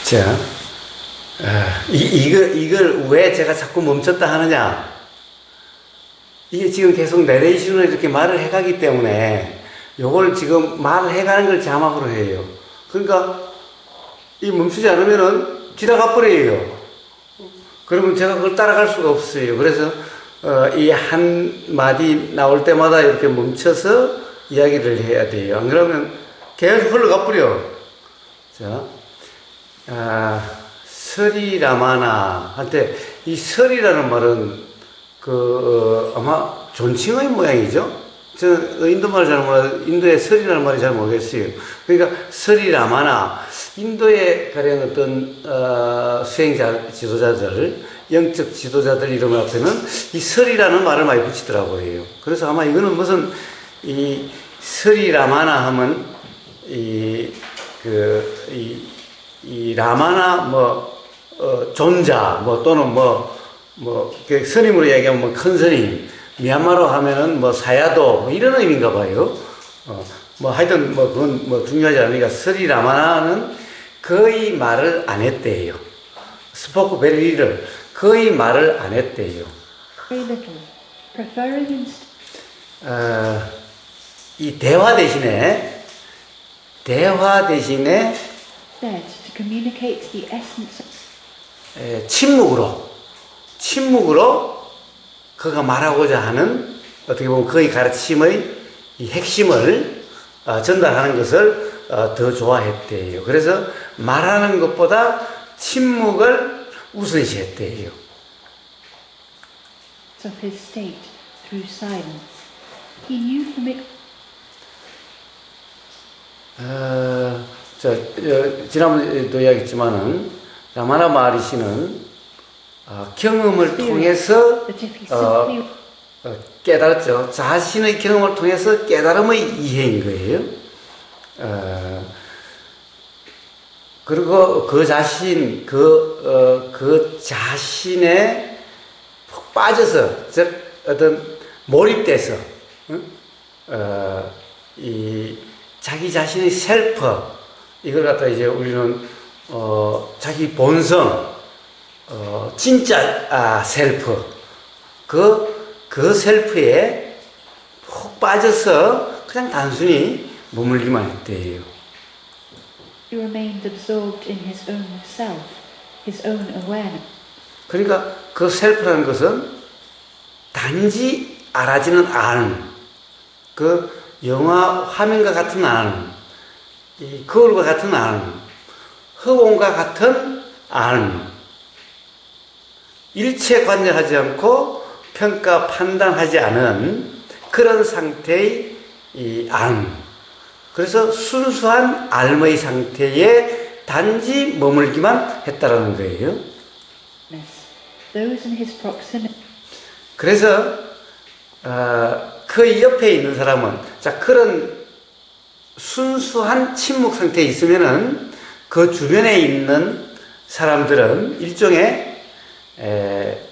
자, 이걸 왜 제가 자꾸 멈췄다 하느냐? 이게 지금 계속 내레이션을 이렇게 말을 해가기 때문에 요걸 지금 말을 해가는 걸 자막으로 해요. 그러니까 이 멈추지 않으면은 지나가 버려요. 그러면 제가 그걸 따라갈 수가 없어요. 그래서 이 한 마디 나올 때마다 이렇게 멈춰서 이야기를 해야 돼요. 안 그러면 계속 흘러가 버려. 자, 서리라마나 한테 이 서리라는 말은 아마 존칭의 모양이죠. 저는 인도말 잘 몰라요. 인도의 서리라는 말이 잘 모르겠어요. 그러니까 서리라마나 인도의 가령 어떤 수행자 지도자들, 영적 지도자들 이름 앞에는 이 서리라는 말을 많이 붙이더라고요. 그래서 아마 이거는 무슨 이 서리라마나 하면 이 라마나 존자 또는 스님으로 얘기하면 큰 스님, 미얀마로 하면은 사야도 이런 의미인가 봐요. 하여튼 그건 중요하지 않으니까 서리라마나는 거의 말을 안 했대요. 스포크 베리 리를 거의 말을 안 했대요. Very little. Preferring 이 대화 대신에 instead to communicate the essence 침묵으로 그가 말하고자 하는 어떻게 보면 그의 가르침의 이 핵심을 전달하는 것을 더 좋아했대요. 그래서 말하는 것보다 침묵을 우선시했대요. of his state through silence. He knew from it 지난번에도 이야기했지만은 라마나 마하리시는 경험을 통해서 that if he simply 깨달았죠. 자신의 경험을 통해서 깨달음의 이해인 거예요. 그리고 그 자신에 푹 빠져서, 즉 어떤 몰입돼서 이 자기 자신의 셀프, 이걸 갖다 이제 우리는 자기 본성, 진짜 셀프, 그 셀프에 푹 빠져서 그냥 단순히 머물기만 했대요. he remained absorbed in his own self, his own awareness. 그러니까 그 셀프라는 것은 단지 알아지는 안, 그 영화 화면과 같은 안, 이 거울과 같은 안, 허공과 같은 안, 일체 관여하지 않고 평가 판단하지 않은 그런 상태의 이 안. 그래서 순수한 알의 상태에 단지 머물기만 했다라는 거예요. Those in his proximity 그래서 그 옆에 있는 사람은, 자, 그런 순수한 침묵 상태에 있으면은 그 주변에 있는 사람들은 일종의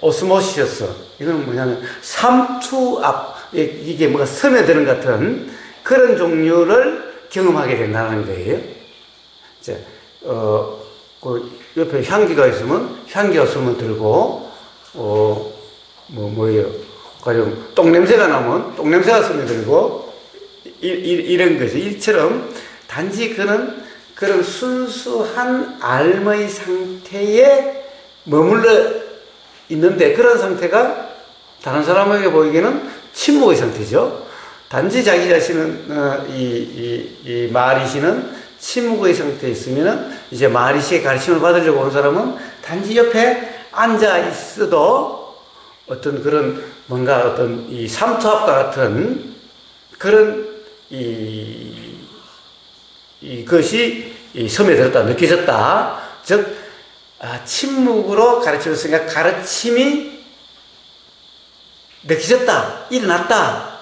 오스모시스, 이건 뭐냐면 이게 뭐가 스며드는 같은 그런 종류를 경험하게 된다는 거예요. 자, 그 옆에 향기가 있으면 향기가 스며들고, 뭐예요? 가령 똥냄새가 나면 똥냄새가 스며들고, 이런 거죠. 이처럼 단지 그는 그런 순수한 알의 상태에 머물러 있는데, 그런 상태가 다른 사람에게 보이기에는 침묵의 상태죠. 단지 자기 자신은, 이 마하리시는 침묵의 상태에 있으면은, 이제 마하리시의 가르침을 받으려고 온 사람은 단지 옆에 앉아 있어도 어떤 그런 뭔가 어떤 이 삼투압과 같은 그런 이것이 스며들었다, 느껴졌다. 즉, 침묵으로 가르침을 쓰니까 가르침이 느껴졌다, 일어났다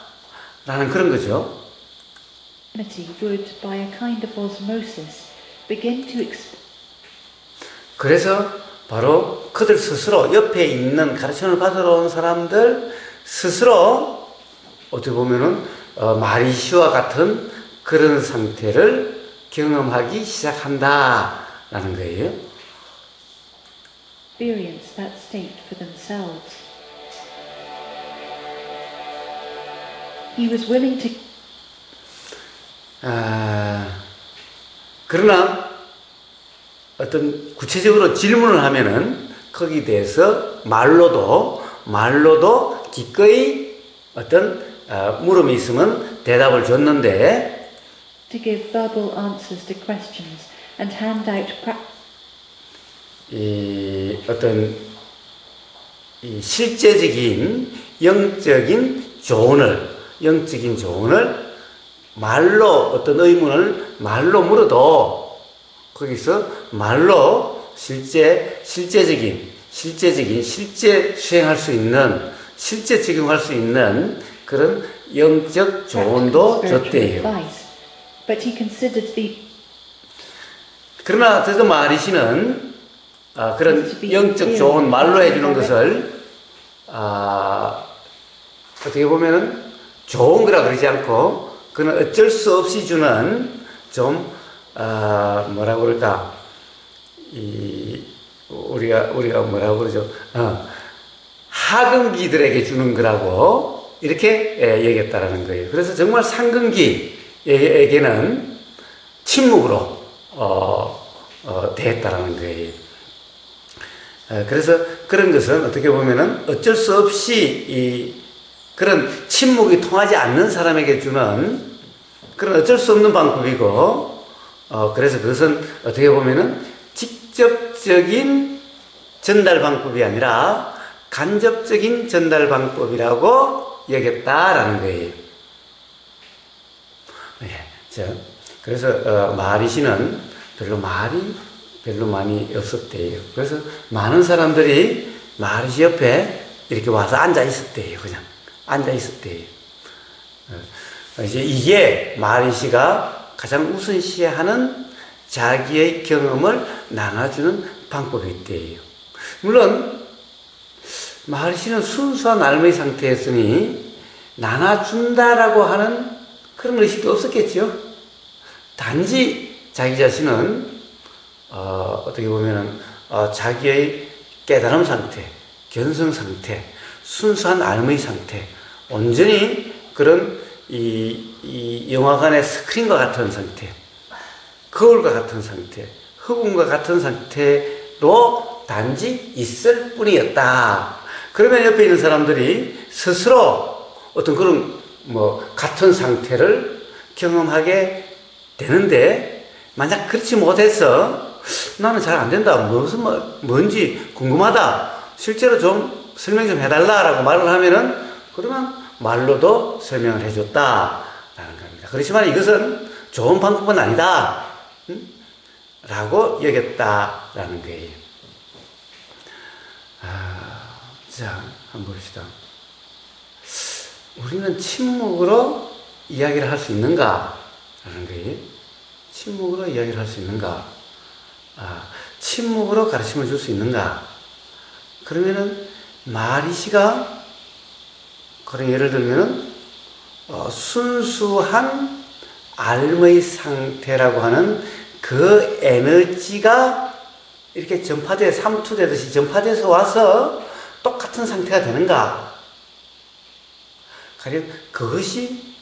라는 그런 거죠. would, by a kind of osmosis, begin to 그래서 바로 그들 스스로, 옆에 있는 가르침을 받으러 온 사람들 스스로 어떻게 보면은 마리시와 같은 그런 상태를 경험하기 시작한다라는 거예요. experience that state for themselves. He was willing to 그러나 어떤 구체적으로 질문을 하면은 거기에 대해서 말로도 기꺼이 어떤 물음이 있으면 대답을 줬는데 to give verbal answers to questions and hand out 이 어떤 이 실제적인 영적인 조언을 말로 어떤 의문을 말로 물어도 거기서 말로 실제 수행할 수 있는 실제 적용할 수 있는 그런 영적 조언도 줬대요. advice. But he considered the 그러나 저 마리시는 그런 영적 조언 말로 해주는 것을 어떻게 보면은 좋은 거라 그러지 않고 그는 어쩔 수 없이 주는 좀 뭐라 그럴까 우리가 뭐라고 그러죠? 하근기들에게 주는 거라고 이렇게 얘기했다라는 거예요. 그래서 정말 상근기에게는 침묵으로 대했다라는 거예요. 그래서 그런 것은 어떻게 보면은 어쩔 수 없이 그런 침묵이 통하지 않는 사람에게 주는 그런 어쩔 수 없는 방법이고, 그래서 그것은 어떻게 보면은 직접적인 전달 방법이 아니라 간접적인 전달 방법이라고 얘기했다라는 거예요. 그래서 마리시는 말이 별로 많이 없었대요. 그래서 많은 사람들이 마리시 옆에 이렇게 와서 앉아 있었대요. 그냥 앉아 있었대요. 이제 이게 마리시가 가장 우선시하는 자기의 경험을 나눠주는 방법이 있대요. 물론 마리시는 순수한 알의 상태였으니 나눠준다라고 하는 그런 의식도 없었겠죠. 단지 자기 자신은 어떻게 보면은 자기의 깨달음 상태, 견성 상태, 순수한 알의 상태, 온전히 그런 이 영화관의 스크린과 같은 상태, 거울과 같은 상태, 흑운과 같은 상태로 단지 있을 뿐이었다. 그러면 옆에 있는 사람들이 스스로 어떤 그런 같은 상태를 경험하게 되는데, 만약 그렇지 못해서 나는 잘 안 된다, 뭔지 궁금하다, 실제로 좀 설명 좀 해달라라고 말을 하면은 그러면 말로도 설명을 해줬다라는 겁니다. 그렇지만 이것은 좋은 방법은 아니다 라고 여겼다라는 거예요. 자, 한번 봅시다. 우리는 침묵으로 이야기를 할 수 있는가? 라는 거예요. 침묵으로 이야기를 할 수 있는가? 침묵으로 가르침을 줄 수 있는가? 그러면은 마리시가 그런 예를 들면은 순수한 알의 상태라고 하는 그 에너지가 이렇게 삼투되듯이 전파돼서 와서 똑같은 상태가 되는가? 가령 그것이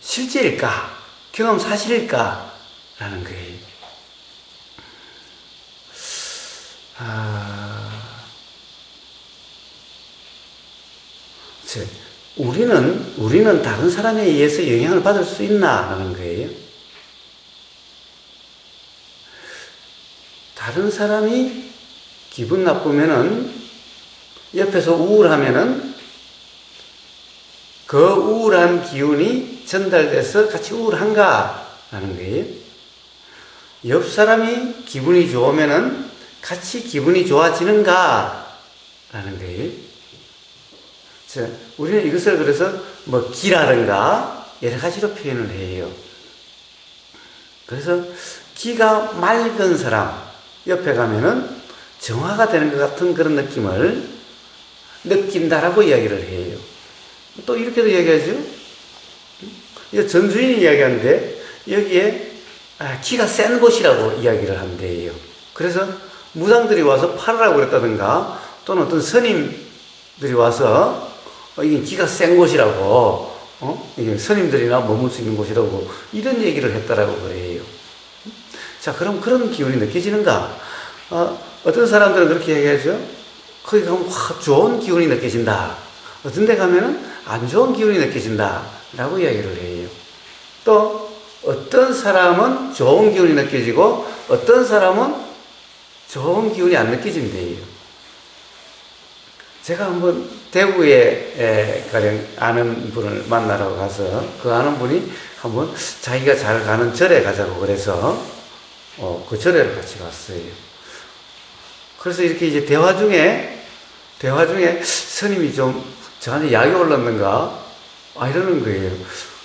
실제일까? 경험 사실일까? 라는 거예요. 우리는 다른 사람에 의해서 영향을 받을 수 있나? 라는 거예요. 다른 사람이 기분 나쁘면은, 옆에서 우울하면은, 그 우울한 기운이 전달돼서 같이 우울한가? 라는 거예요. 옆 사람이 기분이 좋으면은, 같이 기분이 좋아지는가? 라는 거예요. 우리는 이것을 그래서 기라든가 여러 가지로 표현을 해요. 그래서 기가 맑은 사람 옆에 가면은 정화가 되는 것 같은 그런 느낌을 느낀다라고 이야기를 해요. 또 이렇게도 이야기하죠. 이거 전주인이 이야기하는데 여기에 기가 센 곳이라고 이야기를 한대요. 그래서 무당들이 와서 팔으라고 그랬다든가 또는 어떤 스님들이 와서 이게 기가 센 곳이라고 이게 스님들이나 머물 수 있는 곳이라고 이런 얘기를 했다라고 그래요. 자, 그럼 그런 기운이 느껴지는가? 어떤 사람들은 그렇게 얘기하죠. 거기 가면 와, 좋은 기운이 느껴진다. 어떤 데 가면은 안 좋은 기운이 느껴진다 라고 이야기를 해요. 또 어떤 사람은 좋은 기운이 느껴지고 어떤 사람은 좋은 기운이 안 느껴진대요. 제가 한번 대구에 가령 아는 분을 만나러 가서 그 아는 분이 한번 자기가 잘 가는 절에 가자고 그래서 그 절에를 같이 갔어요. 그래서 이렇게 이제 대화 중에 스님이 좀 저한테 약이 올랐는가 이러는 거예요.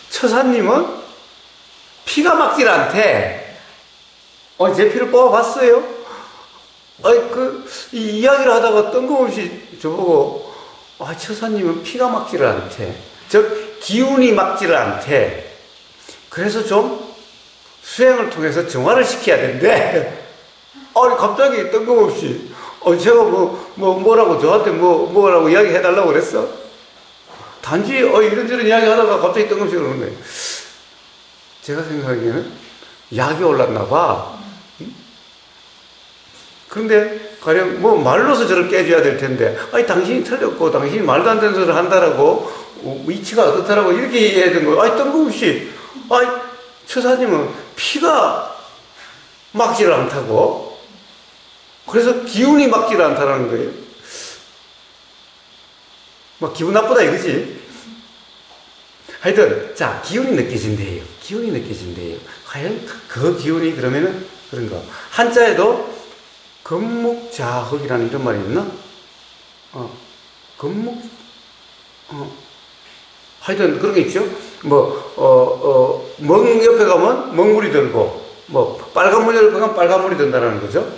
처사님은 피가 막질 않대. 제 피를 뽑아봤어요. 이 이야기를 하다가 뜬금없이 저보고, 처사님은 피가 막지를 않대. 즉, 기운이 막지를 않대. 그래서 좀 수행을 통해서 정화를 시켜야 된대. 갑자기 뜬금없이, 제가 뭐라고 저한테 뭐라고 이야기 해달라고 그랬어? 단지, 이런저런 이야기 하다가 갑자기 뜬금없이 그러는 거예요. 제가 생각하기에는 약이 올랐나봐. 그런데 가령 말로서 저를 깨줘야 될 텐데 당신이 틀렸고 당신이 말도 안 되는 소리를 한다라고 위치가 어떻다라고 이렇게 얘기해야 되는 거예요. 뜬금없이 처사님은 피가 막지를 않다고 그래서 기운이 막지를 않다라는 거예요. 기분 나쁘다 이거지. 하여튼 자, 기운이 느껴진대요. 기운이 느껴진대요. 과연 그 기운이 그러면은 그런가. 한자에도 금묵자흑이라는 이런 말이 있나? 하여튼 그런 게 있죠. 멍 옆에 가면 먹물이 들고, 빨간 물 옆에 가면 빨간 물이 든다는 거죠.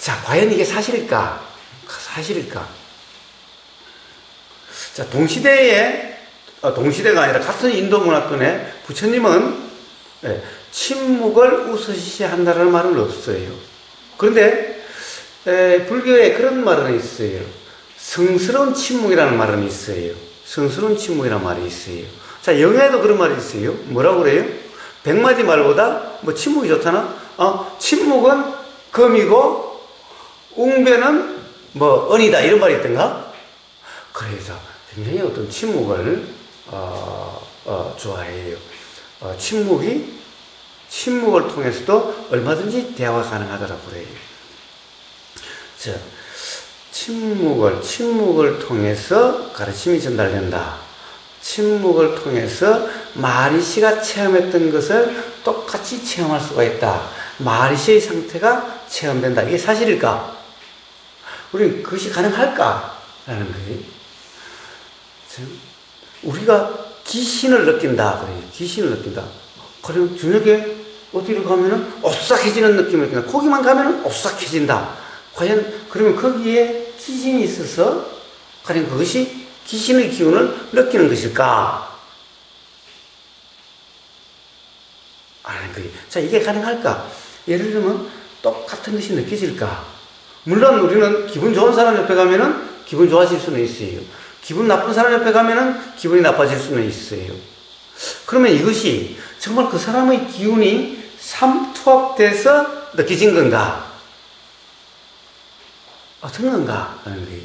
자, 과연 이게 사실일까? 사실일까? 자, 동시대가 아니라 같은 인도 문화권에 부처님은 침묵을 우선시한다는 말은 없어요. 그런데 불교에 그런 말은 있어요. 성스러운 침묵이라는 말은 있어요. 성스러운 침묵이라는 말이 있어요. 자, 영어에도 그런 말이 있어요. 뭐라고 그래요? 100마디 말보다 침묵이 좋다나? 침묵은 금이고 웅배는 은이다 이런 말이 있던가? 그래서 굉장히 어떤 침묵을 좋아해요. 침묵을 통해서도 얼마든지 대화가 가능하더라고 그래요. 자, 침묵을 통해서 가르침이 전달된다. 침묵을 통해서 마리시가 체험했던 것을 똑같이 체험할 수가 있다. 마리시의 상태가 체험된다. 이게 사실일까? 우리는 그것이 가능할까? 라는 거예요. 우리가 귀신을 느낀다. 그래요. 귀신을 느낀다. 그럼 저녁에 어디를 가면은 오싹해지는 느낌을 느낀다. 거기만 가면은 오싹해진다. 과연 그러면 거기에 귀신이 있어서 과연 그것이 귀신의 기운을 느끼는 것일까? 자, 이게 가능할까? 예를 들면 똑같은 것이 느껴질까? 물론 우리는 기분 좋은 사람 옆에 가면은 기분 좋아질 수는 있어요. 기분 나쁜 사람 옆에 가면은 기분이 나빠질 수는 있어요. 그러면 이것이 정말 그 사람의 기운이 삼투압돼서 느껴진 건가? 어떤 건가? 하는 거예요.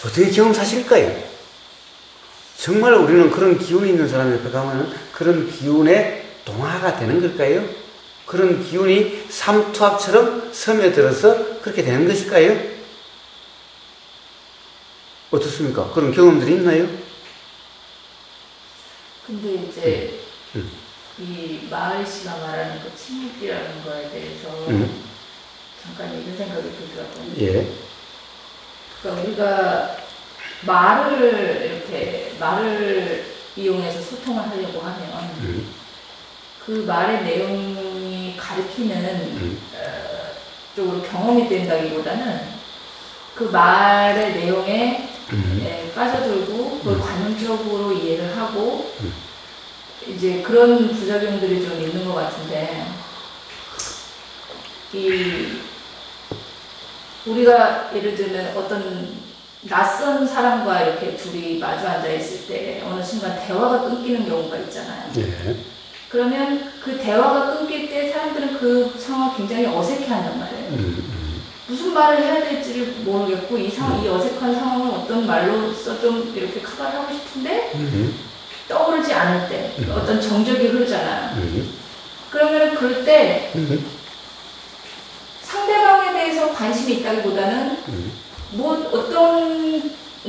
어떻게 경험 사실일까요? 정말 우리는 그런 기운이 있는 사람 옆에 가면 그런 기운에 동화가 되는 걸까요? 그런 기운이 삼투압처럼 스며들어서 그렇게 되는 것일까요? 어떻습니까? 그런 경험들이 있나요? 근데 이제 이 마을씨가 말하는 그 침묵이라는 거에 대해서 잠깐 이런 생각이 들더라고요. 예. 그러니까 우리가 말을 이용해서 소통을 하려고 하면 그 말의 내용이 가리키는 쪽으로 경험이 된다기보다는 그 말의 내용에 빠져들고 그걸 관용적으로 이해를 하고 이제 그런 부작용들이 좀 있는 것 같은데 이 우리가 예를 들면 어떤 낯선 사람과 이렇게 둘이 마주 앉아 있을 때 어느 순간 대화가 끊기는 경우가 있잖아요. 예. 그러면 그 대화가 끊길 때 사람들은 그 상황 굉장히 어색해한단 말이에요. 무슨 말을 해야 될지를 모르겠고 이 어색한 상황을 어떤 말로써 좀 이렇게 커버를 하고 싶은데 떠오르지 않을 때 어떤 정적이 흐르잖아요. 그러면 그럴 때 상대방에 대해서 관심이 있다기보다는 뭐 어떤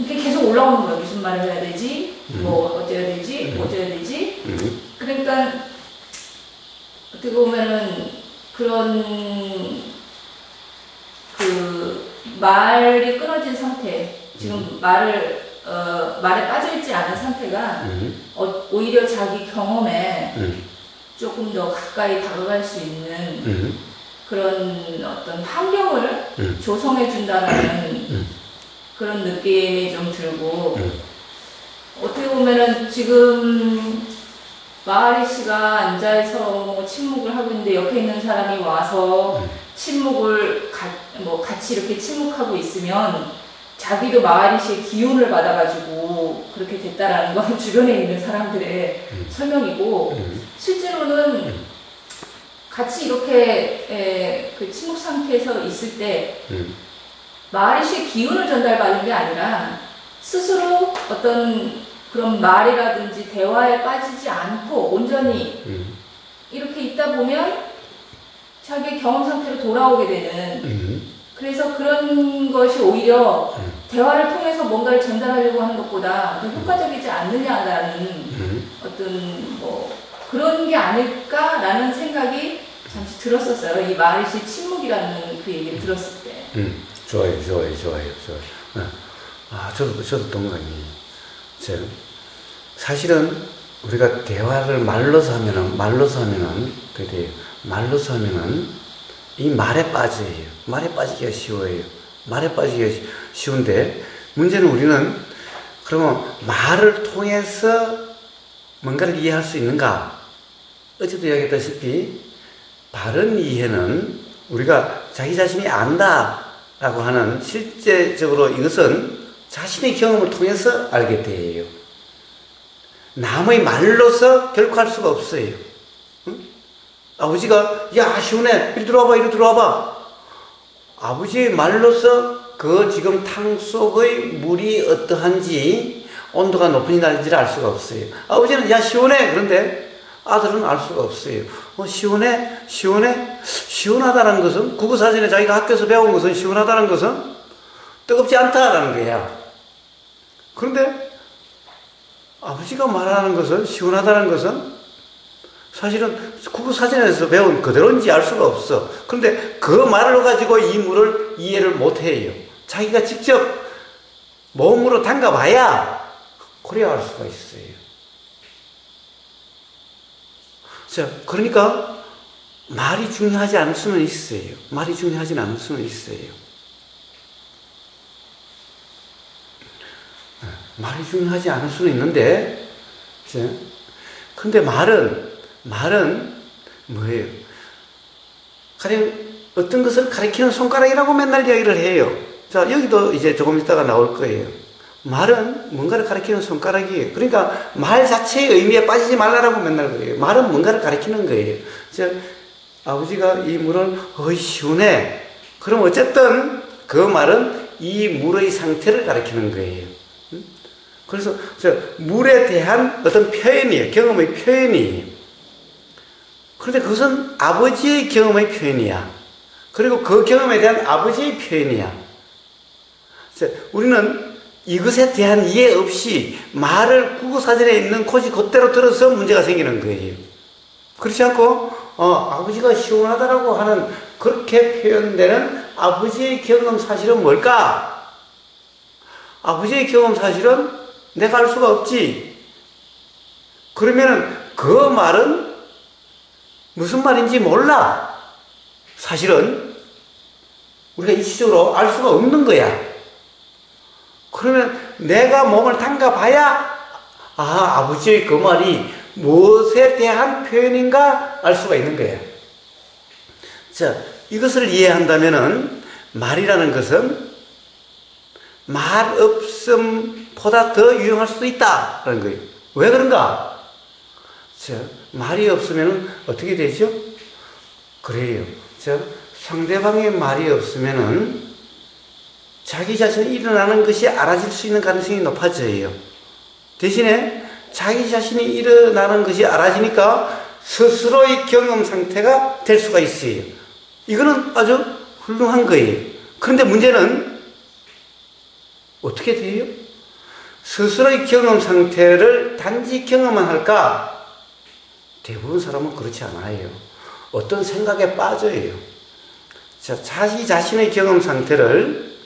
게 계속 올라오는 거예요. 무슨 말을 해야 되지? 뭐 어째야 되지? 어째야 되지? 그러니까 어떻게 보면은 그런 그 말이 끊어진 상태, 지금 말에 빠져있지 않은 상태가 오히려 자기 경험에 조금 더 가까이 다가갈 수 있는 그런 어떤 환경을 조성해 준다는 그런 느낌이 좀 들고 어떻게 보면은 지금 마하리 씨가 앉아서 뭐 침묵을 하고 있는데 옆에 있는 사람이 와서 침묵을 같이 이렇게 침묵하고 있으면 자기도 마하리 씨의 기운을 받아가지고 그렇게 됐다라는 건 주변에 있는 사람들의 설명이고 실제로는 같이 이렇게 그 침묵 상태에서 있을 때 마하리 씨의 기운을 전달받은 게 아니라 스스로 어떤 그런 말이라든지 대화에 빠지지 않고 온전히 이렇게 있다 보면 자기 경험 상태로 돌아오게 되는 그래서 그런 것이 오히려 대화를 통해서 뭔가를 전달하려고 하는 것보다 더 효과적이지 않느냐라는 어떤 뭐 그런 게 아닐까라는 생각이 잠시 들었었어요. 이 마하리 씨 침묵이라는 그 얘기를 들었을 때. 좋아요. 저도 동감이. 사실은 우리가 대화를 말로서 하면은 이 말에 빠져요. 말에 빠지기가 쉬워요. 말에 빠지기가 쉬운데 문제는 우리는 그러면 말을 통해서 뭔가를 이해할 수 있는가? 어제도 이야기했다시피 바른 이해는 우리가 자기 자신이 안다라고 하는 실제적으로 이것은 자신의 경험을 통해서 알게 돼요. 남의 말로서 결코 할 수가 없어요. 응? 아버지가 야 시원해 이리 들어와봐 아버지의 말로서 그 지금 탕 속의 물이 어떠한지 온도가 높은지 낮은지를 알 수가 없어요. 아버지는 야 시원해 그런데 아들은 알 수가 없어요. 시원하다는 것은 국어사전에 자기가 학교에서 배운 것은 시원하다는 것은 뜨겁지 않다라는 거야. 그런데 아버지가 말하는 것은 시원하다는 것은 사실은 국어사전에서 배운 그대로인지 알 수가 없어. 그런데 그 말을 가지고 이 물을 이해를 못해요. 자기가 직접 몸으로 담가봐야 그래야 알 수가 있어요. 자, 그러니까 말이 중요하지 않을 수는 있어요. 말이 중요하진 않을 수는 있어요. 말이 중요하지 않을 수는 있는데, 근데 말은 뭐예요? 가령 어떤 것을 가리키는 손가락이라고 맨날 이야기를 해요. 자, 여기도 이제 조금 있다가 나올 거예요. 말은 뭔가를 가리키는 손가락이에요. 그러니까 말 자체의 의미에 빠지지 말라라고 맨날 그래요. 말은 뭔가를 가리키는 거예요. 자, 아버지가 이 물을 시원해. 그럼 어쨌든 그 말은 이 물의 상태를 가리키는 거예요. 그래서 물에 대한 어떤 표현이에요. 경험의 표현이에요. 그런데 그것은 아버지의 경험의 표현이야. 그리고 그 경험에 대한 아버지의 표현이야. 우리는 이것에 대한 이해 없이 말을 국어사전에 있는 코지 그대로 들어서 문제가 생기는 거예요. 그렇지 않고 아버지가 시원하다라고 하는 그렇게 표현되는 아버지의 경험 사실은 뭘까? 아버지의 경험 사실은 내가 알 수가 없지. 그러면은 그 말은 무슨 말인지 몰라. 사실은 우리가 이치적으로 알 수가 없는 거야. 그러면 내가 몸을 담가봐야 아버지의 그 말이 무엇에 대한 표현인가 알 수가 있는 거야. 자, 이것을 이해한다면은 말이라는 것은 말 없음보다 더 유용할 수도 있다라는 거예요. 왜 그런가? 말이 없으면 어떻게 되죠? 그래요. 상대방의 말이 없으면은 자기 자신이 일어나는 것이 알아질 수 있는 가능성이 높아져요. 대신에 자기 자신이 일어나는 것이 알아지니까 스스로의 경험 상태가 될 수가 있어요. 이거는 아주 훌륭한 거예요. 그런데 문제는 어떻게 돼요? 스스로의 경험 상태를 단지 경험만 할까? 대부분 사람은 그렇지 않아요. 어떤 생각에 빠져요. 자기 자신의 경험 상태를,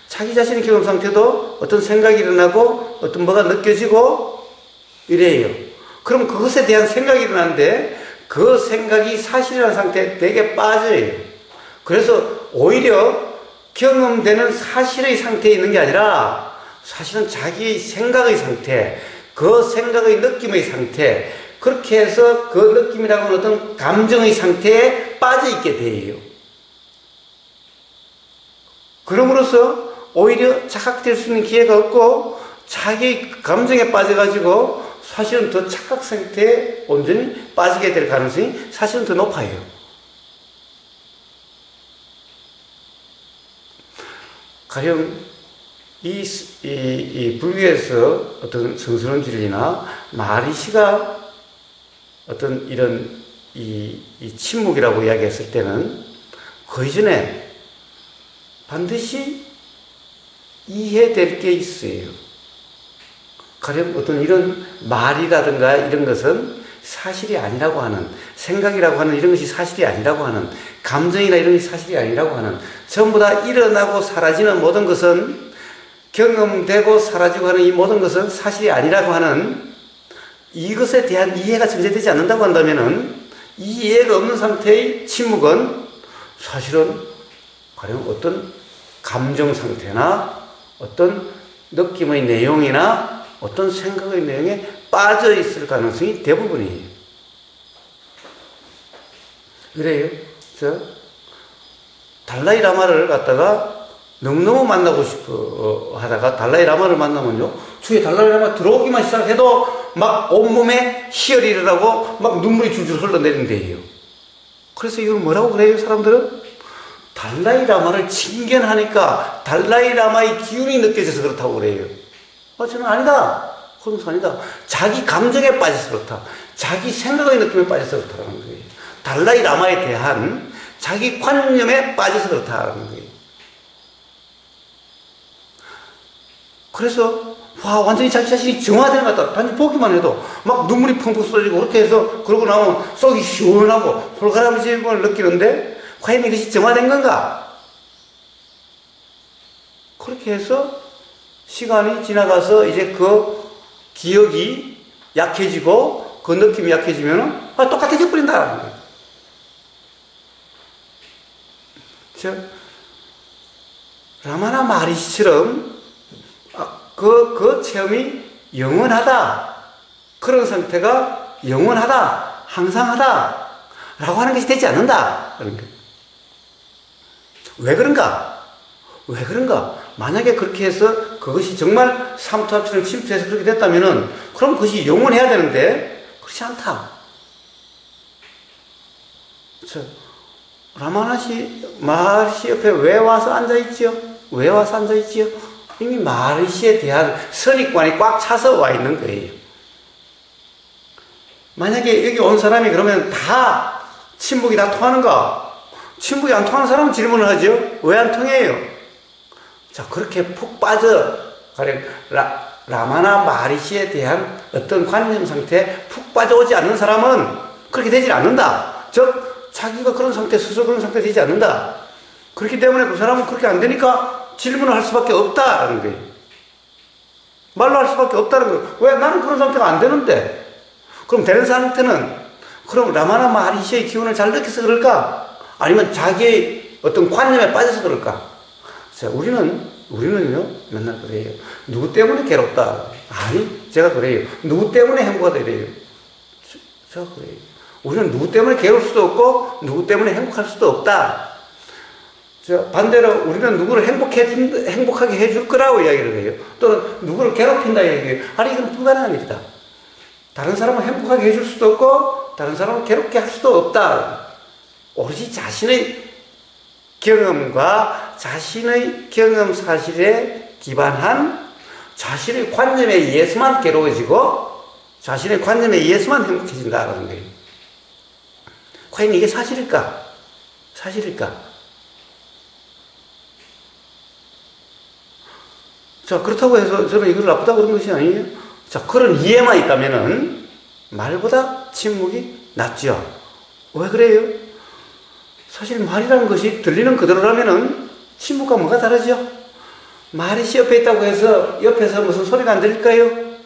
자기 자신의 경험 상태도 어떤 생각이 일어나고 어떤 뭐가 느껴지고 이래요. 그럼 그것에 대한 생각이 일어나는데 그 생각이 사실이라는 상태에 되게 빠져요. 그래서 오히려 경험되는 사실의 상태에 있는 게 아니라 사실은 자기의 생각의 상태, 그 생각의 느낌의 상태, 그렇게 해서 그 느낌이라고 하는 어떤 감정의 상태에 빠져 있게 돼요. 그럼으로써 오히려 착각될 수 있는 기회가 없고 자기 감정에 빠져가지고 사실은 더 착각 상태에 온전히 빠지게 될 가능성이 사실은 더 높아요. 가령 이 불교에서 어떤 성스러운 진리나 마리시가 어떤 이런 이 침묵이라고 이야기했을 때는 그 이전에 반드시 이해될 게 있어요. 가령 어떤 이런 말이라든가 이런 것은 사실이 아니라고 하는, 생각이라고 하는 이런 것이 사실이 아니라고 하는, 감정이나 이런 것이 사실이 아니라고 하는, 전부 다 일어나고 사라지는 모든 것은, 경험되고 사라지고 하는 이 모든 것은 사실이 아니라고 하는 이것에 대한 이해가 전제되지 않는다고 한다면은 이 이해가 없는 상태의 침묵은 사실은 가령 어떤 감정 상태나 어떤 느낌의 내용이나 어떤 생각의 내용에 빠져 있을 가능성이 대부분이에요. 그래요. 달라이 라마를 갖다가 너무너무 만나고 싶어 하다가 달라이 라마를 만나면요, 주위에 달라이 라마 들어오기만 시작해도 막 온몸에 희열이 일어나고 막 눈물이 줄줄 흘러내린대요. 그래서 이걸 뭐라고 그래요, 사람들은? 달라이 라마를 친견하니까 달라이 라마의 기운이 느껴져서 그렇다고 그래요. 저는 아니다. 그건 아니다. 자기 감정에 빠져서 그렇다. 자기 생각의 느낌에 빠져서 그렇다는 거예요. 달라이 라마에 대한 자기 관념에 빠져서 그렇다는 거예요. 그래서 완전히 자기 자신이 정화되는 것 같다. 단지 보기만 해도 막 눈물이 펑펑 쏟아지고 그렇게 해서 그러고 나면 속이 시원하고 홀가람지임을 느끼는데 과연 이것이 정화된 건가? 그렇게 해서 시간이 지나가서 이제 그 기억이 약해지고 그 느낌이 약해지면 똑같아져 버린다는 거예요. 라마나 마하리시처럼 그 체험이 영원하다, 그런 상태가 영원하다, 항상하다 라고 하는 것이 되지 않는다. 왜 그런가? 왜 그런가? 만약에 그렇게 해서 그것이 정말 삼투압처럼 침투해서 그렇게 됐다면은 그럼 그것이 영원해야 되는데 그렇지 않다. 라마나 마하리시 옆에 왜 와서 앉아있지요? 왜 와서 앉아있지요? 이미 마하리시에 대한 선입관이 꽉 차서 와 있는 거예요. 만약에 여기 온 사람이 그러면 다 침묵이 다 통하는가? 침묵이 안 통하는 사람은 질문을 하죠. 왜 안 통해요? 자, 그렇게 푹 빠져 가령 라마나 마하리시에 대한 어떤 관념 상태에 푹 빠져오지 않는 사람은 그렇게 되질 않는다. 즉 자기가 그런 상태, 스스로 그런 상태가 되지 않는다. 그렇기 때문에 그 사람은 그렇게 안 되니까 질문을 할 수밖에 없다라는 거예요. 말로 할 수밖에 없다는 거예요. 왜? 나는 그런 상태가 안 되는데. 그럼 되는 상태는 그럼 라마나 마하리시의 기운을 잘 느껴서 그럴까? 아니면 자기의 어떤 관념에 빠져서 그럴까? 자, 우리는요 맨날 그래요. 누구 때문에 괴롭다? 아니, 제가 그래요. 누구 때문에 행복하다 이래요. 제가 그래요. 우리는 누구 때문에 괴로울 수도 없고 누구 때문에 행복할 수도 없다. 반대로 우리는 누구를 행복하게 해줄 거라고 이야기를 해요. 또는 누구를 괴롭힌다 이야기해요. 아니, 이건 불가능한 일이다. 다른 사람을 행복하게 해줄 수도 없고, 다른 사람을 괴롭게 할 수도 없다. 오로지 자신의 경험과 자신의 경험 사실에 기반한 자신의 관념에 의해서만 괴로워지고, 자신의 관념에 의해서만 행복해진다라는 거예요. 과연 이게 사실일까? 사실일까? 자, 그렇다고 해서 저는 이걸 나쁘다고 그런 것이 아니에요. 자, 그런 이해만 있다면은 말보다 침묵이 낫죠. 왜 그래요? 사실 말이라는 것이 들리는 그대로라면은 침묵과 뭐가 다르죠? 말이 옆에 있다고 해서 옆에서 무슨 소리가 안 들릴까요?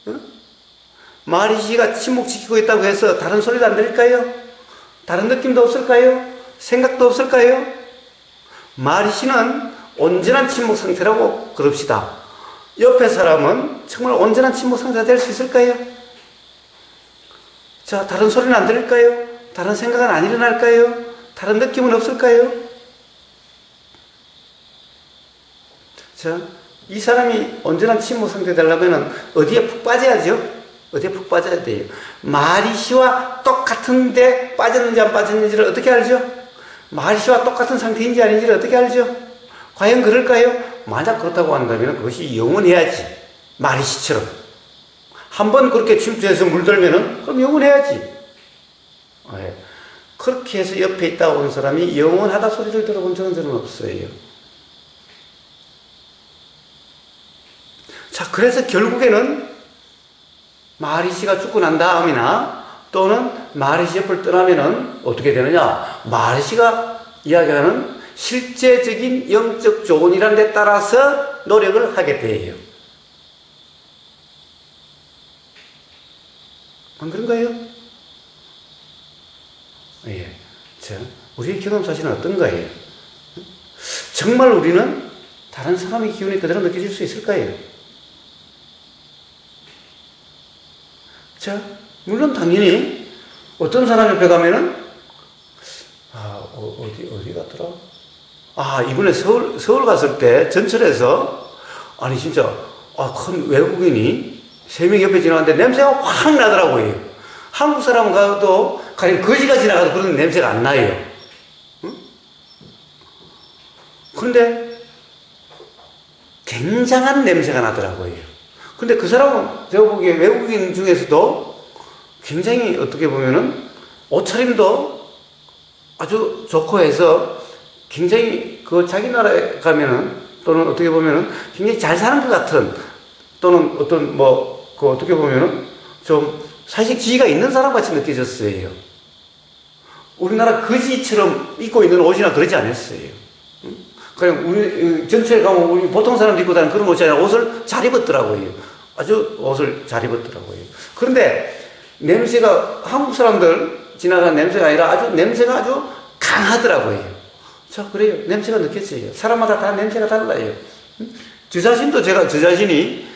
응? 말이 씨가 침묵 지키고 있다고 해서 다른 소리도 안 들릴까요? 다른 느낌도 없을까요? 생각도 없을까요? 말이 씨는 온전한 침묵 상태라고 그럽시다. 옆에 사람은 정말 온전한 침묵 상태가 될 수 있을까요? 자, 다른 소리는 안 들릴까요? 다른 생각은 안 일어날까요? 다른 느낌은 없을까요? 자, 이 사람이 온전한 침묵 상태 되려면 어디에 푹 빠져야죠? 어디에 푹 빠져야 돼요? 말이 씨와 똑같은데 빠졌는지 안 빠졌는지를 어떻게 알죠? 말이 씨와 똑같은 상태인지 아닌지를 어떻게 알죠? 과연 그럴까요? 만약 그렇다고 한다면 그것이 영원해야지. 마리씨처럼. 한번 그렇게 침투해서 물들면은 그럼 영원해야지. 네. 그렇게 해서 옆에 있다고 온 사람이 영원하다 소리를 들어본 적은 없어요. 자, 그래서 결국에는 마리씨가 죽고 난 다음이나 또는 마리씨 옆을 떠나면은 어떻게 되느냐? 마리씨가 이야기하는 실제적인 영적 조언이라는 데 따라서 노력을 하게 돼요. 안 그런가요? 예. 자, 우리의 경험 사실은 어떤가요? 정말 우리는 다른 사람의 기운이 그대로 느껴질 수 있을까요? 자, 물론 당연히 어떤 사람 옆에 가면은 어디 갔더라? 이번에 서울 갔을 때 전철에서 아니 진짜 큰 외국인이 3명 옆에 지나갔는데 냄새가 확 나더라고요. 한국 사람 가도 가령 거지가 지나가도 그런 냄새가 안 나요. 응? 그런데 굉장한 냄새가 나더라고요. 근데 그 사람은 제가 보기에 외국인 중에서도 굉장히 어떻게 보면은 옷차림도 아주 좋고 해서 굉장히 자기 나라에 가면은 또는 어떻게 보면은 굉장히 잘 사는 것 같은 또는 어떤 어떻게 보면은 좀 사실 지위가 있는 사람 같이 느껴졌어요. 우리나라 거지처럼 입고 있는 옷이나 그러지 않았어요. 그냥 우리 전체에 가면 우리 보통 사람도 입고 다니는 그런 옷이 아니라 옷을 잘 입었더라고요. 아주 옷을 잘 입었더라고요. 그런데 냄새가 한국 사람들 지나가는 냄새가 아니라 냄새가 아주 강하더라고요. 자, 그래요. 냄새가 느껴져요. 사람마다 다 냄새가 달라요. 저 자신이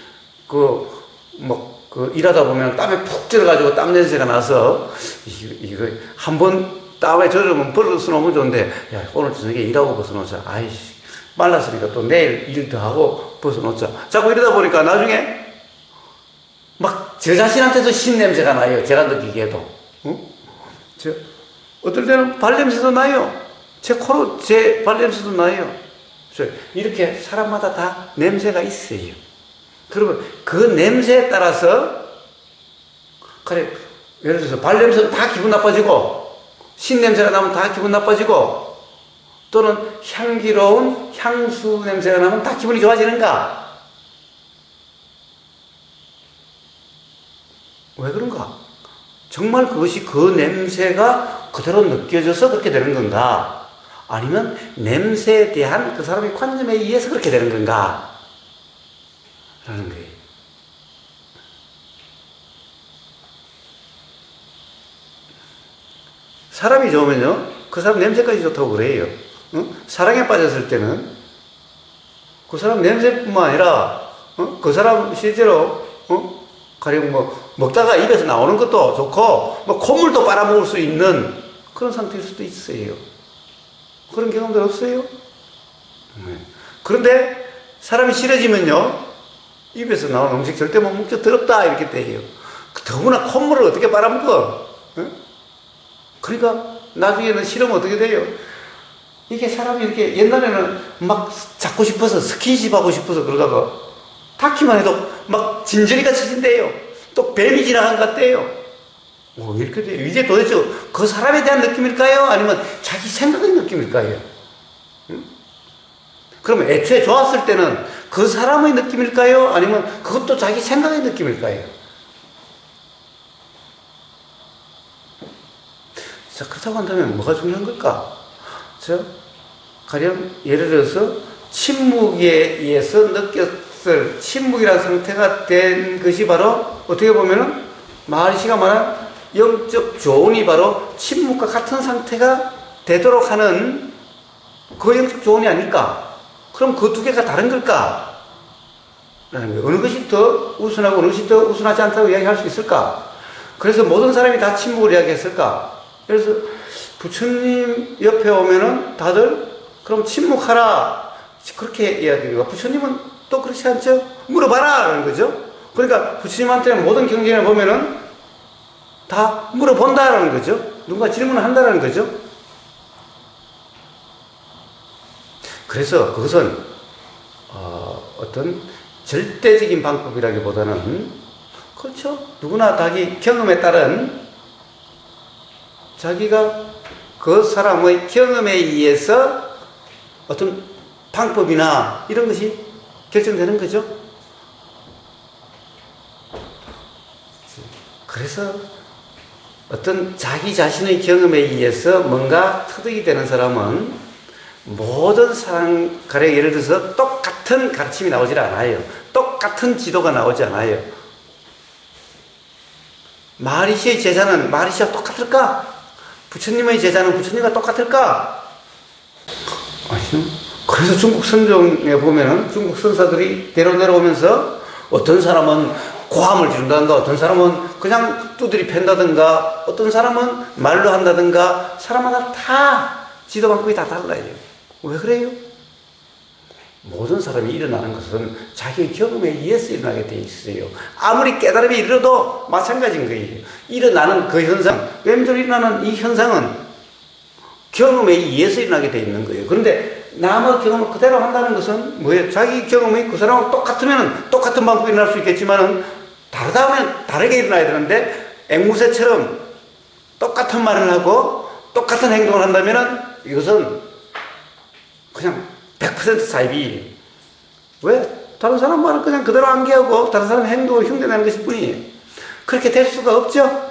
일하다 보면 땀에 푹 젖어가지고 땀 냄새가 나서, 이거 한번 땀에 젖으면 벌어서 놓으면 좋은데, 야, 오늘 저녁에 일하고 벗어놓자. 아이씨, 말랐으니까 또 내일 일 더 하고 벗어놓자. 자꾸 이러다 보니까 나중에 저 자신한테도 신냄새가 나요. 제가 느끼기에도. 어떨 때는 발냄새도 나요. 제 코로 제 발냄새도 나요. 이렇게 사람마다 다 냄새가 있어요. 그러면 그 냄새에 따라서 예를 들어서 발냄새도 다 기분 나빠지고 신냄새가 나면 다 기분 나빠지고 또는 향기로운 향수 냄새가 나면 다 기분이 좋아지는가? 왜 그런가? 정말 그것이 그 냄새가 그대로 느껴져서 그렇게 되는 건가? 아니면 냄새에 대한 그 사람의 관념에 의해서 그렇게 되는 건가? 라는 거예요. 사람이 좋으면요, 그 사람 냄새까지 좋다고 그래요. 응? 사랑에 빠졌을 때는 그 사람 냄새뿐만 아니라 그 사람 실제로 가령 먹다가 입에서 나오는 것도 좋고 콧물도 빨아먹을 수 있는 그런 상태일 수도 있어요. 그런 경험들 없어요? 네. 그런데 사람이 싫어지면요, 입에서 나오는 음식 절대 못 먹죠. 더럽다 이렇게 돼요. 더구나 콧물을 어떻게 빨아먹어? 네? 그러니까 나중에는 싫으면 어떻게 돼요? 이게 사람이 이렇게 옛날에는 막 잡고 싶어서 스킨십 하고 싶어서 그러다가 닿기만 해도 막 진저리가 쳐진대요. 또 뱀이 지나간 것 같대요. 오, 이렇게 돼요. 이제 도대체 그 사람에 대한 느낌일까요? 아니면 자기 생각의 느낌일까요? 응? 그러면 애초에 좋았을 때는 그 사람의 느낌일까요? 아니면 그것도 자기 생각의 느낌일까요? 자, 그렇다고 한다면 뭐가 중요한 걸까? 가령 예를 들어서 침묵에 의해서 느꼈을 침묵이라는 상태가 된 것이 바로 어떻게 보면은 마하리시가 말한 영적 조언이 바로 침묵과 같은 상태가 되도록 하는 그 영적 조언이 아닐까? 그럼 그 두 개가 다른 걸까? 라는 거예요. 어느 것이 더 우순하고 어느 것이 더 우순하지 않다고 이야기할 수 있을까? 그래서 모든 사람이 다 침묵을 이야기했을까? 그래서 부처님 옆에 오면은 다들 그럼 침묵하라 그렇게 이야기해요. 부처님은 또 그렇지 않죠? 물어봐라 라는 거죠. 그러니까 부처님한테는 모든 경전에 보면은 다 물어본다라는 거죠. 누가 질문을 한다라는 거죠. 그래서 그것은 어떤 절대적인 방법이라기보다는 그렇죠. 누구나 자기 경험에 따른 자기가 그 사람의 경험에 의해서 어떤 방법이나 이런 것이 결정되는 거죠. 그래서 어떤 자기 자신의 경험에 의해서 뭔가 터득이 되는 사람은 모든 사람, 가령 예를 들어서 똑같은 가르침이 나오질 않아요. 똑같은 지도가 나오지 않아요. 마하리시의 제자는 마하리시와 똑같을까? 부처님의 제자는 부처님과 똑같을까? 아니요. 그래서 중국 선종에 보면은 중국 선사들이 내려오면서 어떤 사람은 고함을 지른다든가 어떤 사람은 그냥 두드리 팬다든가 어떤 사람은 말로 한다든가 사람마다 다 지도 방법이 다 달라요. 왜 그래요? 모든 사람이 일어나는 것은 자기의 경험에 의해서 일어나게 돼 있어요. 아무리 깨달음이 이르러도 마찬가지인 거예요. 일어나는 그 현상, 왼쪽으로 일어나는 이 현상은 경험에 의해서 일어나게 돼 있는 거예요. 그런데 남의 경험을 그대로 한다는 것은 뭐예요? 자기 경험이 그 사람하고 똑같으면 똑같은 방법이 일어날 수 있겠지만은 다르다면 다르게 일어나야 되는데 앵무새처럼 똑같은 말을 하고 똑같은 행동을 한다면은 이것은 그냥 100% 사입이에요. 왜? 다른 사람 말을 그냥 그대로 암기하고 다른 사람 행동을 흉내내는 것일 뿐이에요. 그렇게 될 수가 없죠?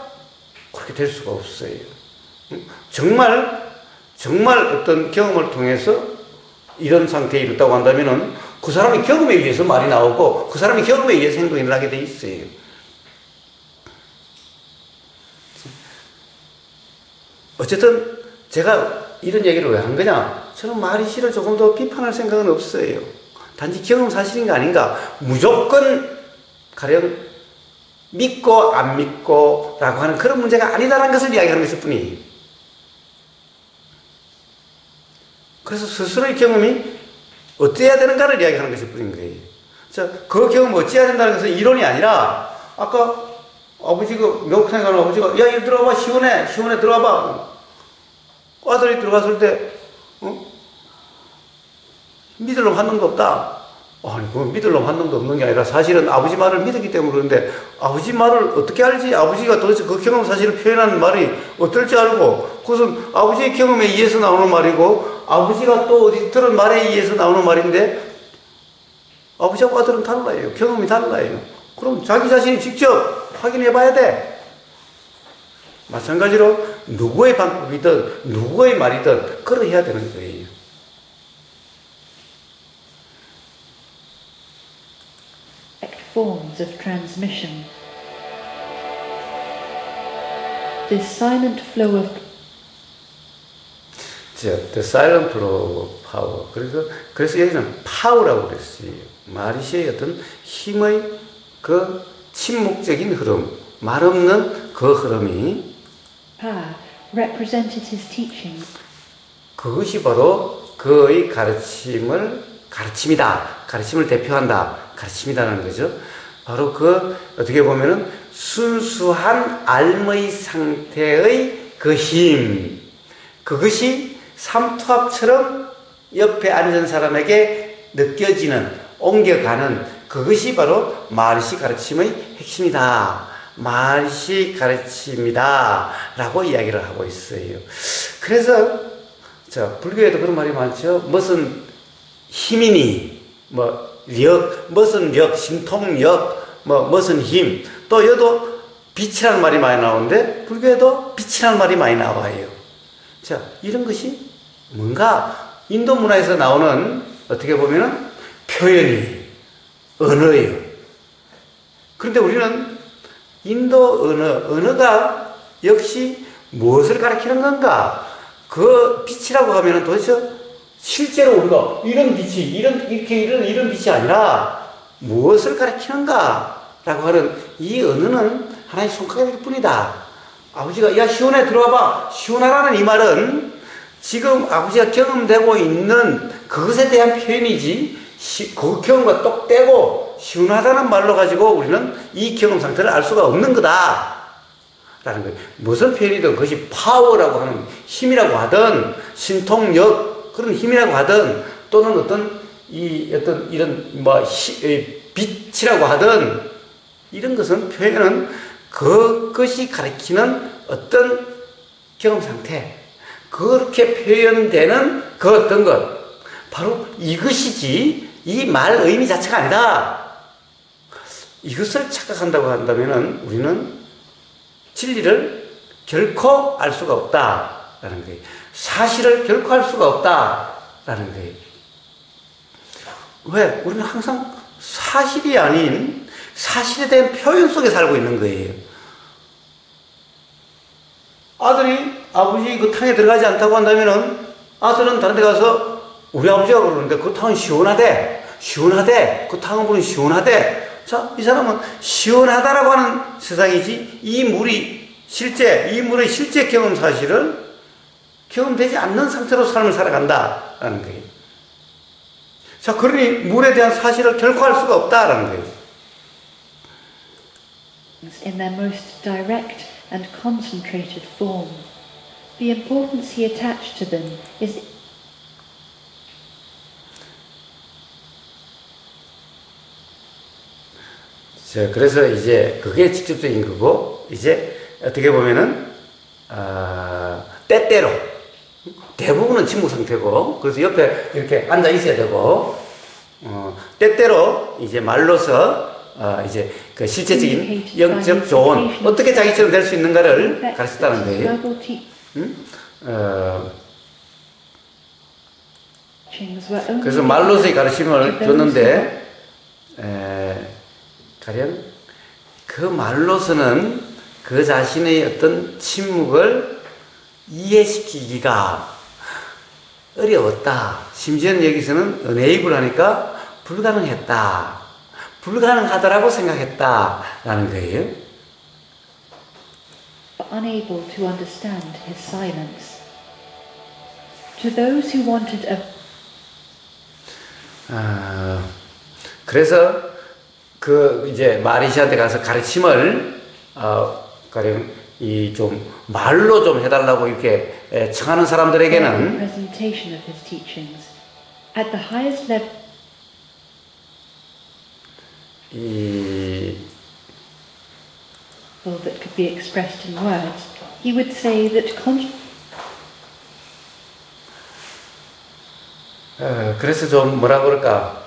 그렇게 될 수가 없어요. 정말 어떤 경험을 통해서 이런 상태에 이르다고 한다면은 그 사람의 경험에 의해서 말이 나오고 그 사람의 경험에 의해서 행동이 일어나게 돼 있어요. 어쨌든 제가 이런 얘기를 왜 한 거냐? 저는 마하리시를 조금 더 비판할 생각은 없어요. 단지 경험 사실인 거 아닌가? 무조건 가령 믿고 안 믿고 라고 하는 그런 문제가 아니다라는 것을 이야기하는 것일 뿐이에요. 그래서 스스로의 경험이 어때야 되는가를 이야기하는 것일 뿐인 거예요. 자, 그 경험 어찌해야 된다는 것은 이론이 아니라 아까 아버지가 미국 생각하는 아버지가 야 이리 들어와봐 시원해 들어와봐 아들이 들어갔을 때 믿을 놈 한 놈도 없다. 아니 그 믿을 놈 한 놈도 없는 게 아니라 사실은 아버지 말을 믿었기 때문에 그런데 아버지 말을 어떻게 알지? 아버지가 도대체 그 경험 사실을 표현하는 말이 어떨지 알고 그것은 아버지의 경험에 의해서 나오는 말이고 아버지가 또 어디 들은 말에 의해서 나오는 말인데 아버지하고 아들은 달라요. 경험이 달라요. 그럼 자기 자신이 직접 확인해 봐야 돼. 마찬가지로 누구의 방법이든 누구의 말이든 그러해야 되는 거예요. Forms of transmission. This silent flow of The silent flow of power. 그래서 여기는 파워라고 그랬어요. 마하리시의 어떤 힘의 그 침묵적인 흐름, 말 없는 그 흐름이 Pa represented his teaching. 그것이 바로 그의 가르침이다. 가르침을 대표한다. 가르침이라는 거죠. 바로 그 어떻게 보면은 순수한 알의 상태의 그 힘, 그것이 삼투압처럼 옆에 앉은 사람에게 느껴지는, 옮겨가는 그것이 바로 마르시 가르침의 핵심이다. 마르시 가르침이다. 라고 이야기를 하고 있어요. 그래서 불교에도 그런 말이 많죠. 무슨 힘이니, 무슨 력, 신통력, 무슨 힘. 또 여도 빛이라는 말이 많이 나오는데, 불교에도 빛이라는 말이 많이 나와요. 자, 이런 것이 뭔가 인도 문화에서 나오는 어떻게 보면은 표현이 언어예요. 그런데 우리는 인도 언어가 역시 무엇을 가리키는 건가? 그 빛이라고 하면은 도대체 실제로 우리가 이런 빛이, 이런 빛이 아니라 무엇을 가리키는가? 라고 하는 이 언어는 하나의 손가락일 뿐이다. 아버지가, 야, 시원해, 들어와봐. 시원하라는 이 말은 지금 아버지가 경험되고 있는 그것에 대한 표현이지, 그 경험과 똑 떼고 시원하다는 말로 가지고 우리는 이 경험 상태를 알 수가 없는 거다. 라는 거예요. 무슨 표현이든 그것이 파워라고 하는 힘이라고 하든, 신통력, 그런 힘이라고 하든, 또는 어떤 이런 빛이라고 하든, 이런 것은 표현은 그것이 가리키는 어떤 경험 상태, 그렇게 표현되는 그 어떤 것, 바로 이것이지 이 말 의미 자체가 아니다. 이것을 착각한다고 한다면은 우리는 진리를 결코 알 수가 없다라는 거예요. 사실을 결코 알 수가 없다라는 거예요. 왜? 우리는 항상 사실이 아닌 사실에 대한 표현 속에 살고 있는 거예요. 아들이 아버지 그 탕에 들어가지 않다고 한다면은 아들은 다른 데 가서 우리 아버지가 그러는데 그 탕은 시원하대. 그 탕은 보니 시원하대. 자, 이 사람은 시원하다라고 하는 세상이지 이 물의 실제 경험 사실은 경험되지 않는 상태로 삶을 살아간다라는 거예요. 자, 그러니 물에 대한 사실을 결코 알 수가 없다라는 거예요. In their most direct and concentrated form. The importance he attached to them is 자, 그래서 이제 그게 직접적인 거고, 이제 어떻게 보면은 때때로 대부분은 침묵 상태고, 그래서 옆에 이렇게 앉아 있어야 되고, 때때로 이제 말로서 이제 그 실제적인 영적 조언, 어떻게 자기처럼 될 수 있는가를 가르쳤다는 거예요. 그래서 말로서의 가르침을 줬는데, 가령 그 말로서는 그 자신의 어떤 침묵을 이해시키기가 어려웠다. 심지어는 여기서는 unable 하니까 불가능했다. 불가능하다라고 생각했다라는 거예요. Unable to understand his silence. To those who wanted 그래서 그 이제 마리시한테 가서 가르침을 가령 이 좀 말로 좀 해달라고 이렇게 청하는 사람들에게는 presentation of his teachings at the highest level. That could be expressed in words, he would say that 그래서 좀 뭐라 그럴까,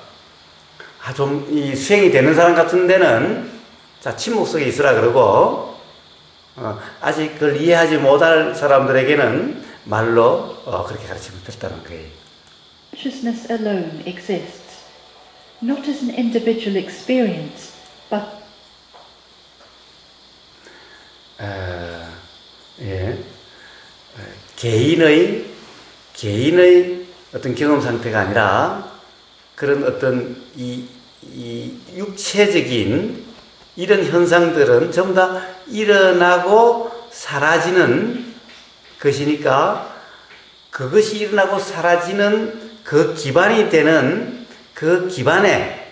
좀 이 수행이 되는 사람 같은 데는 자 침묵 속에 있으라 그러고, 아직 그걸 이해하지 못할 사람들에게는 말로 그렇게 가르침을 드렸다는 거예요. Consciousness alone exists, not as an individual experience, but 개인의 어떤 경험 상태가 아니라 그런 어떤 이 육체적인 이런 현상들은 전부 다 일어나고 사라지는 것이니까 그것이 일어나고 사라지는 그 기반이 되는 그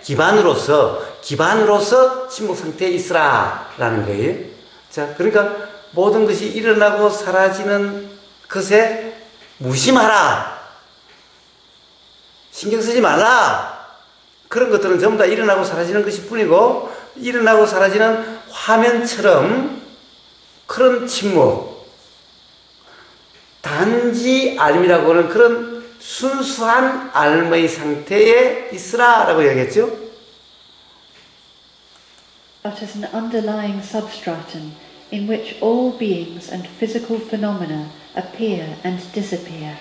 기반으로서 침묵 상태에 있으라라는 거예요. 자, 그러니까 모든 것이 일어나고 사라지는 것에 무심하라. 신경 쓰지 말라. 그런 것들은 전부 다 일어나고 사라지는 것일 뿐이고, 일어나고 사라지는 화면처럼 그런 침묵, 단지 알미라고 하는 그런 순수한 알의 상태에 있으라라고 얘기했죠. But as an underlying substratum in which all beings and physical phenomena appear and disappear.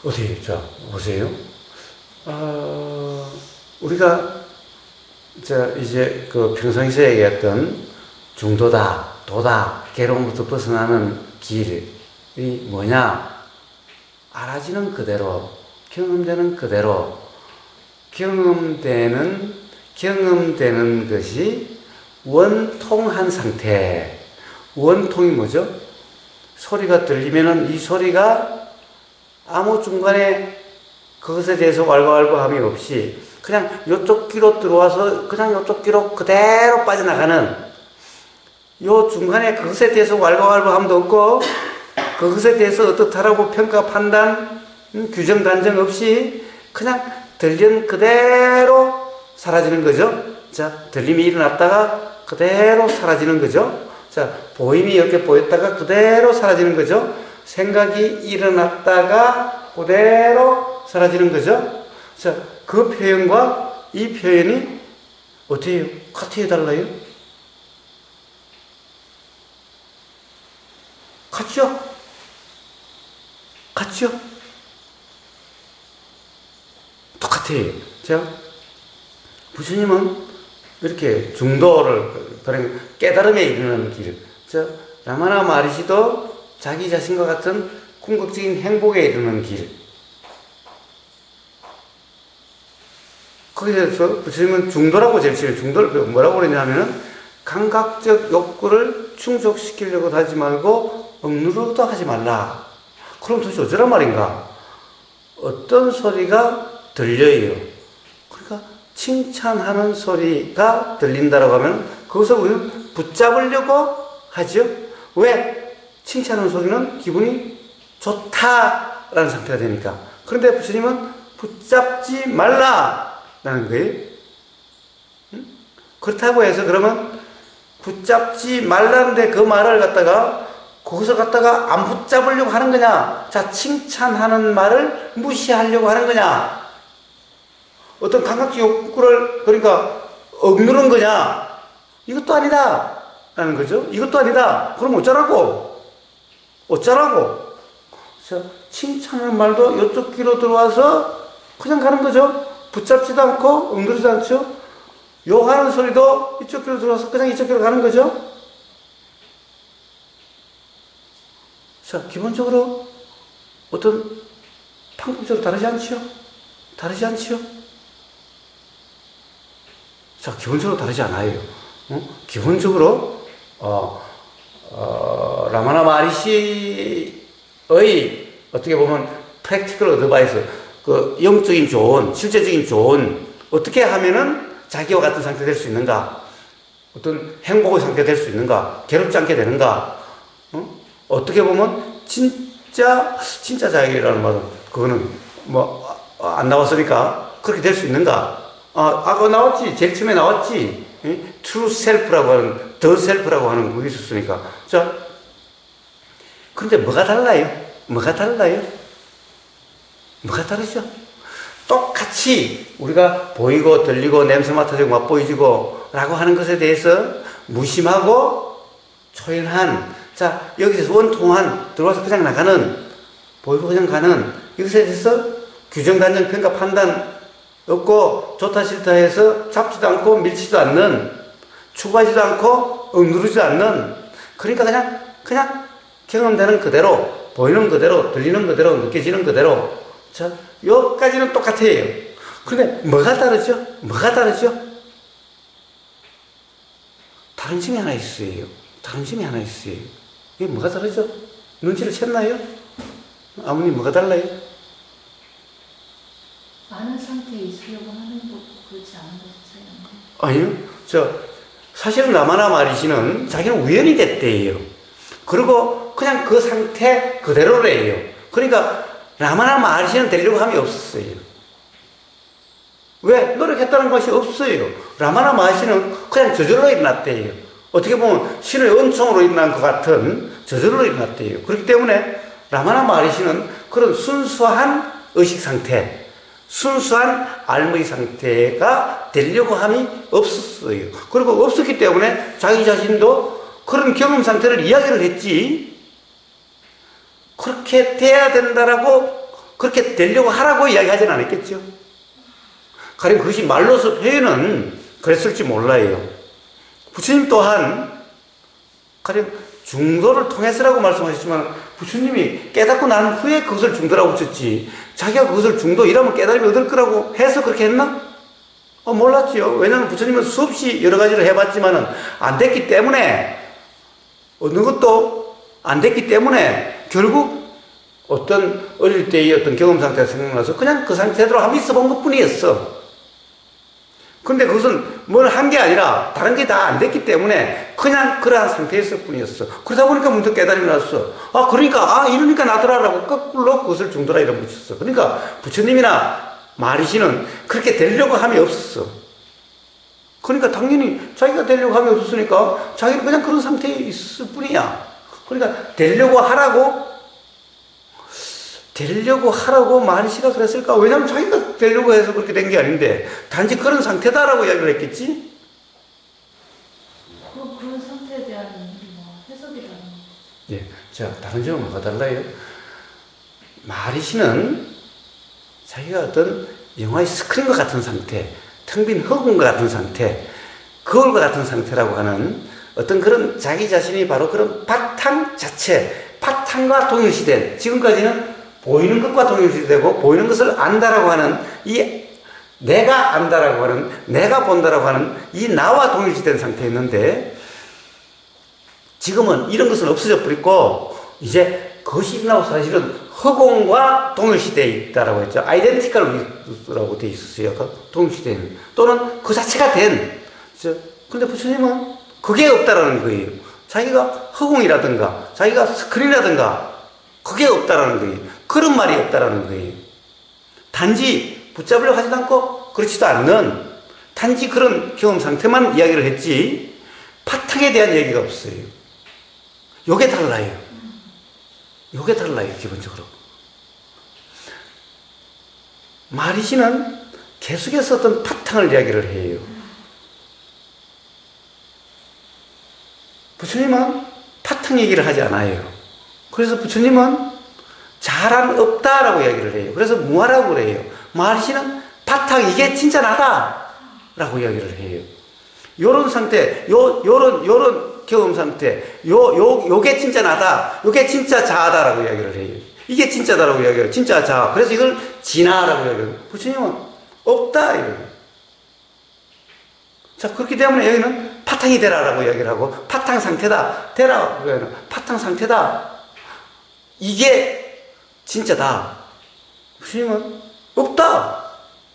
어디, 자, 보세요. 우리가, 이제 그 평상시에 얘기했던 중도다, 도다, 괴로움부터 벗어나는 길이 뭐냐? 알아지는 그대로, 경험되는 그대로, 경험되는 것이 원통한 상태. 원통이 뭐죠? 소리가 들리면은 이 소리가 아무 중간에 그것에 대해서 왈가왈부함이 없이 그냥 요쪽 귀로 들어와서 그냥 요쪽 귀로 그대로 빠져나가는, 요 중간에 그것에 대해서 왈가왈부함도 없고 그것에 대해서 어떻다라고 평가 판단 규정 단정 없이 그냥 들린 그대로 사라지는 거죠. 자, 들림이 일어났다가 그대로 사라지는 거죠. 자, 보임이 이렇게 보였다가 그대로 사라지는 거죠. 생각이 일어났다가 그대로 사라지는 거죠. 자, 그 표현과 이 표현이 어때요? 같아요? 달라요? 같죠? 같죠? 똑같아요. 자, 부처님은 이렇게 중도를, 그런 깨달음에 이르는 길, 라마나 마하리시도 자기 자신과 같은 궁극적인 행복에 이르는 길, 거기서 부처님은 중도라고 제일 중도를 뭐라고 그러냐면은 감각적 욕구를 충족시키려고 하지 말고 억누르도 하지 말라. 그럼 도대체 어쩌란 말인가? 어떤 소리가 들려요. 그러니까 칭찬하는 소리가 들린다라고 하면 그것을 우리는 붙잡으려고 하죠. 왜? 칭찬하는 소리는 기분이 좋다라는 상태가 되니까. 그런데 부처님은 붙잡지 말라라는 거예요. 그렇다고 해서 그러면 붙잡지 말라는데 그 말을 갖다가 거기서 갖다가 안 붙잡으려고 하는 거냐? 자, 칭찬하는 말을 무시하려고 하는 거냐? 어떤 감각적 욕구를 그러니까 억누른 거냐? 이것도 아니다 라는 거죠. 이것도 아니다. 그럼 어쩌라고? 자, 칭찬하는 말도 이쪽 귀로 들어와서 그냥 가는 거죠. 붙잡지도 않고 억누르지 않죠. 욕하는 소리도 이쪽 귀로 들어와서 그냥 이쪽 귀로 가는 거죠. 자, 기본적으로 어떤 판국적으로 다르지 않지요? 자, 기본적으로 다르지 않아요. 기본적으로 라마나 마하리시의 어떻게 보면 프랙티컬 어드바이스, 그 영적인 조언, 실제적인 조언, 어떻게 하면은 자기와 같은 상태 될 수 있는가? 어떤 행복의 상태 될 수 있는가? 괴롭지 않게 되는가? 어떻게 보면 진짜 자기라는 말은 그거는 뭐 안 나왔으니까 그렇게 될 수 있는가? 아까 나왔지. 제일 처음에 나왔지. true self라고 하는, the self라고 하는 그게 있었으니까. 자, 그런데 뭐가 다르죠? 똑같이 우리가 보이고 들리고 냄새 맡아지고 맛보이지고 라고 하는 것에 대해서 무심하고 초연한, 자, 여기서 원통한, 들어와서 그냥 나가는, 보이고 그냥 가는 이것에 대해서 규정, 단정, 평가, 판단 없고 좋다 싫다 해서 잡지도 않고 밀지도 않는, 추구하지도 않고 억누르지도 않는, 그러니까 그냥 경험되는 그대로, 보이는 그대로, 들리는 그대로, 느껴지는 그대로. 자, 여기까지는 똑같아요. 그런데 뭐가 다르죠? 다른 점이 하나 있어요. 이게 뭐가 다르죠? 눈치를 챘나요? 아버님 뭐가 달라요? 많은 상태에 있으려고 하는 것도 그렇지 않은 것이 차이 나요. 아니요. 사실은 라마나 마리시는 자기는 우연히 됐대요. 그리고 그냥 그 상태 그대로래요. 그러니까 라마나 마리시는 되려고 함이 없었어요. 왜? 노력했다는 것이 없어요. 라마나 마리시는 그냥 저절로 일어났대요. 어떻게 보면 신의 은총으로 일어난 것 같은 저절로 일어났대요. 그렇기 때문에 라마나 마리시는 그런 순수한 의식 상태, 순수한 알무의 상태가 되려고 함이 없었어요. 그리고 없었기 때문에 자기 자신도 그런 경험 상태를 이야기를 했지, 그렇게 돼야 된다라고, 그렇게 되려고 하라고 이야기하진 않았겠죠. 가령 그것이 말로서 표현은 그랬을지 몰라요. 부처님 또한 가령 중도를 통해서라고 말씀하셨지만 부처님이 깨닫고 난 후에 그것을 중도라고 붙였지, 자기가 그것을 중도 이라면 깨달음이 얻을 거라고 해서 그렇게 했나? 몰랐지요. 왜냐하면 부처님은 수없이 여러 가지를 해봤지만은 안 됐기 때문에, 어느 것도 안 됐기 때문에 결국 어떤 어릴 때의 어떤 경험 상태가 생각나서 그냥 그 상태대로 한번 있어 본 것 뿐이었어. 근데 그것은 뭘 한 게 아니라 다른 게 다 안 됐기 때문에 그냥 그러한 상태였을 뿐이었어. 그러다 보니까 문득 깨달음이 났어. 그러니까 이러니까 나더라라고 거꾸로 그것을 중도라 이름 붙였어. 그러니까 부처님이나 마리시는 그렇게 되려고 함이 없었어. 그러니까 당연히 자기가 되려고 함이 없었으니까 자기는 그냥 그런 상태에 있을 뿐이야. 그러니까 되려고 하라고 마리시가 그랬을까? 왜냐하면 자기가 되려고 해서 그렇게 된 게 아닌데 단지 그런 상태다라고 이야기를 했겠지? 그런 상태에 대한 해석이 다른 거죠. 예. 자, 다른 점은 뭐가 달라요? 마리시는 자기가 어떤 영화의 스크린과 같은 상태, 텅 빈 허공과 같은 상태, 거울과 같은 상태라고 하는 어떤 그런 자기 자신이 바로 그런 바탕 자체, 바탕과 동일시된, 지금까지는 보이는 것과 동일시되고 보이는 것을 안다라고 하는 이 내가 안다라고 하는, 내가 본다라고 하는 이 나와 동일시된 상태였는데 지금은 이런 것은 없어져 버렸고 이제 그것이 일어나고 사실은 허공과 동일시되어 있다라고 했죠. 아이덴티컬라고 되어 있었어요. 동일시된 또는 그 자체가 된. 근데 부처님은 그게 없다라는 거예요. 자기가 허공이라든가 자기가 스크린이라든가 그게 없다라는 거예요. 그런 말이 없다라는 거예요. 단지 붙잡으려고 하지도 않고 그렇지도 않는 단지 그런 경험 상태만 이야기를 했지 바탕에 대한 얘기가 없어요. 요게 달라요. 요게 달라요. 기본적으로 마리시는 계속해서 어떤 바탕을 이야기를 해요. 부처님은 바탕 얘기를 하지 않아요. 그래서 부처님은 자란 없다라고 이야기를 해요. 그래서 무아라고 그래요. 마리시는 바탕 이게 진짜 나다 라고 이야기를 해요. 요런 상태, 요런 경험 상태, 요게 진짜 나다, 요게 진짜 자아다라고 이야기를 해요. 이게 진짜다라고 이야기해요. 진짜 자아. 그래서 이걸 진아라고 이야기해요. 부처님은 없다 이래요. 자, 그렇기 때문에 여기는 파탕이 되라라고 이야기를 하고, 파탕 상태다, 되라고 이야기해요. 파탕 상태다. 이게 진짜다. 부처님은 없다.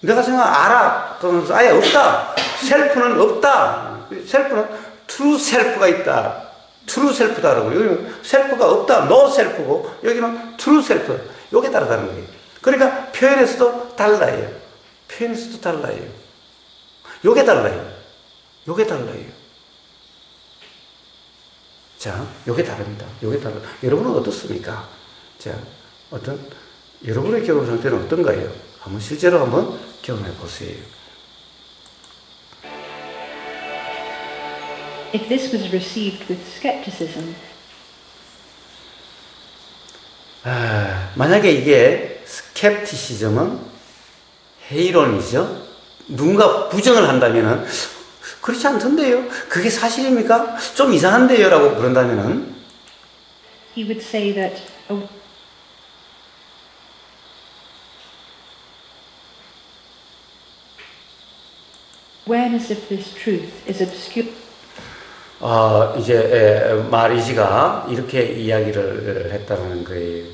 내가 생각 알아. 또는 아예 없다. 셀프는 없다. 셀프는 트루 셀프가 있다. 트루 셀프다라고. 여기는 셀프가 없다. 노 셀프고 여기는 트루 셀프. 요게 다르다는 거예요. 그러니까 표현에서도 달라요. 표현에서도 달라요. 요게 달라요. 요게 달라요. 자, 요게 다릅니다. 요게 달라. 여러분은 어떻습니까? 자, 여러분의 경험 상태는 어떤가요? 한번 실제로 한번 경험해 보세요. If this was received with skepticism, 만약에 이게 스캡티시즘은 회의론이죠. 누군가 부정을 한다면은 그렇지 않던데요. 그게 사실입니까? 좀 이상한데요 라고 그런다면은 he would say that awareness of this truth is obscure. 이제 마리시가 이렇게 이야기를 했다는 거예요.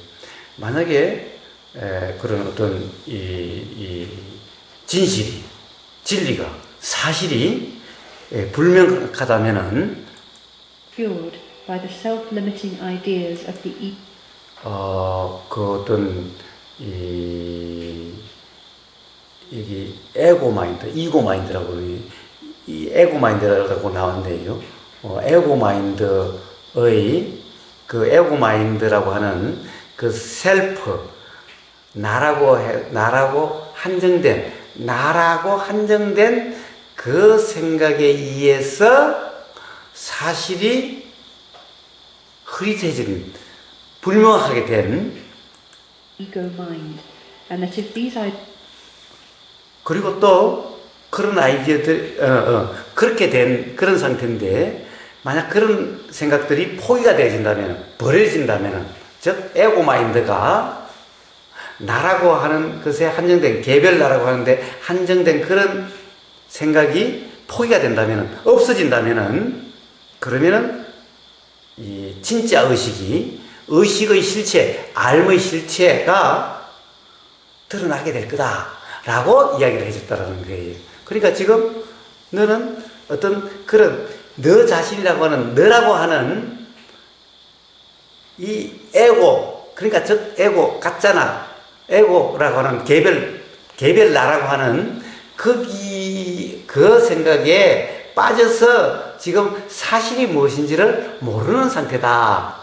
만약에 그런 어떤 이 진실이, 진리가, 사실이 불명확하다면은 fueled by the self-limiting ideas of the 그 어떤 여기 에고 마인드, 이고 마인드라고 이 에고 마인드라고 나왔는데요. 에고 마인드의 그 에고 마인드라고 하는 그 셀프, 나라고 한정된 그 생각에 의해서 사실이 흐릿해진, 불명확하게 된, ego mind, and that if these 그리고 또 그런 아이디어들, 그렇게 된 그런 상태인데, 만약 그런 생각들이 포기가 되어진다면, 버려진다면, 즉, 에고 마인드가 나라고 하는 것에 한정된, 개별 나라고 하는데 한정된 그런 생각이 포기가 된다면, 없어진다면, 그러면은, 이 진짜 의식의 실체, 삶의 실체가 드러나게 될 거다라고 이야기를 해줬다라는 거예요. 그러니까 지금 너는 어떤 그런 너 자신이라고 하는, 너라고 하는 이 에고, 그러니까 즉 에고, 가짜나 에고라고 하는 개별 나라고 하는 그 생각에 빠져서 지금 사실이 무엇인지를 모르는 상태다.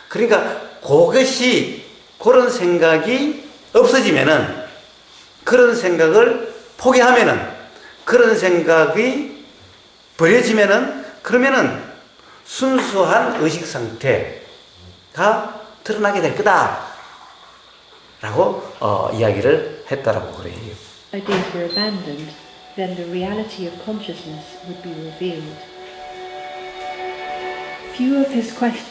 그러니까 그것이, 그런 생각이 없어지면은, 그런 생각을 포기하면은, 그런 생각이 버려지면은, 그러면은 순수한 의식 상태가 드러나게 될 거다. 라고 이야기를 했다라고 그래요. ideas were abandoned, then the reality of consciousness would be revealed. Few of his questions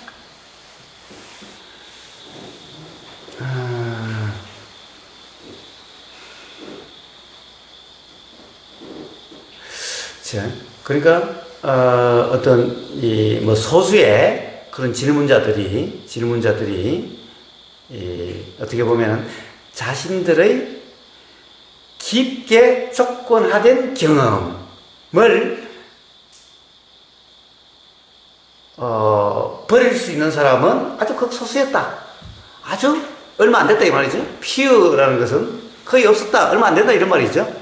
자, 그러니까 어떤 이 뭐 소수의 그런 질문자들이 어떻게 보면 자신들의 깊게 조건화된 경험을 버릴 수 있는 사람은 아주 극소수였다. 아주 얼마 안 됐다 이 말이죠. 피어라는 것은 거의 없었다. 얼마 안 된다 이런 말이죠.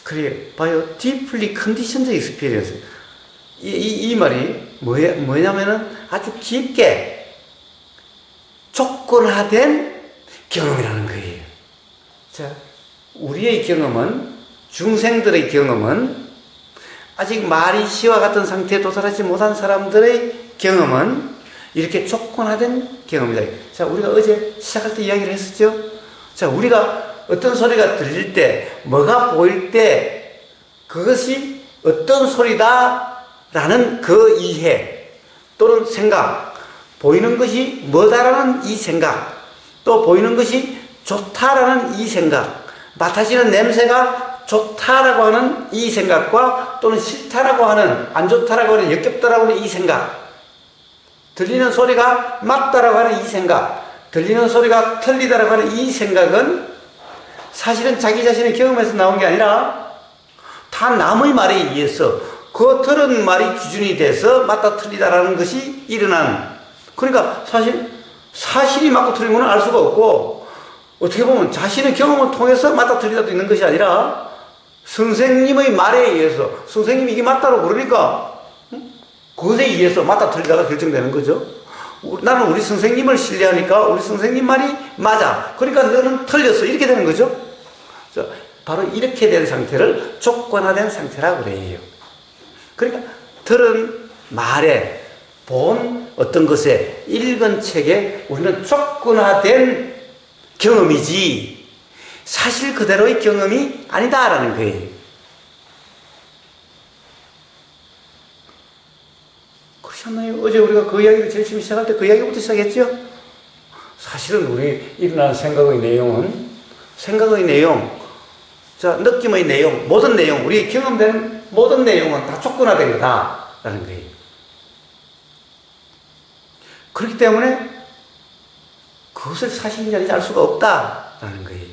그래 봐요. deeply conditioned experience. 이 말이 뭐냐면은 아주 깊게 조건화된 경험이라는 거예요. 자, 우리의 경험은, 중생들의 경험은, 아직 마리씨와 같은 상태에 도달하지 못한 사람들의 경험은 이렇게 조건화된 경험이다. 자, 우리가 어제 시작할 때 이야기를 했었죠? 자, 우리가 어떤 소리가 들릴 때, 뭐가 보일 때, 그것이 어떤 소리다라는 그 이해, 또는 생각, 보이는 것이 뭐다라는 이 생각, 또 보이는 것이 좋다라는 이 생각, 맡아지는 냄새가 좋다라고 하는 이 생각과 또는 싫다라고 하는, 안 좋다라고 하는, 역겹다라고 하는 이 생각, 들리는 소리가 맞다라고 하는 이 생각, 들리는 소리가 틀리다라고 하는 이 생각은 사실은 자기 자신의 경험에서 나온 게 아니라 다 남의 말에 의해서 그 들은 말이 기준이 돼서 맞다 틀리다라는 것이 일어난, 그러니까 사실이 맞고 틀린 거는 알 수가 없고, 어떻게 보면 자신의 경험을 통해서 맞다 틀리다도 있는 것이 아니라 선생님의 말에 의해서, 선생님이 이게 맞다고 그러니까 그것에 의해서 맞다 틀리다가 결정되는 거죠. 나는 우리 선생님을 신뢰하니까 우리 선생님 말이 맞아, 그러니까 너는 틀렸어, 이렇게 되는 거죠. 바로 이렇게 된 상태를 조건화된 상태라고 그래요. 그러니까 들은 말에, 본 어떤 것에, 읽은 책에 우리는 조건화된 경험이지 사실 그대로의 경험이 아니다라는 거예요. 그렇지 않나요? 어제 우리가 그 이야기를 제일 처음 시작할 때 그 이야기부터 시작했죠? 사실은 우리 일어나는 생각의 내용, 자, 느낌의 내용, 모든 내용, 우리 경험된 모든 내용은 다 조건화된 거다라는 거예요. 그렇기 때문에 그것을 사실인지 아닌지 알 수가 없다라는 거예요.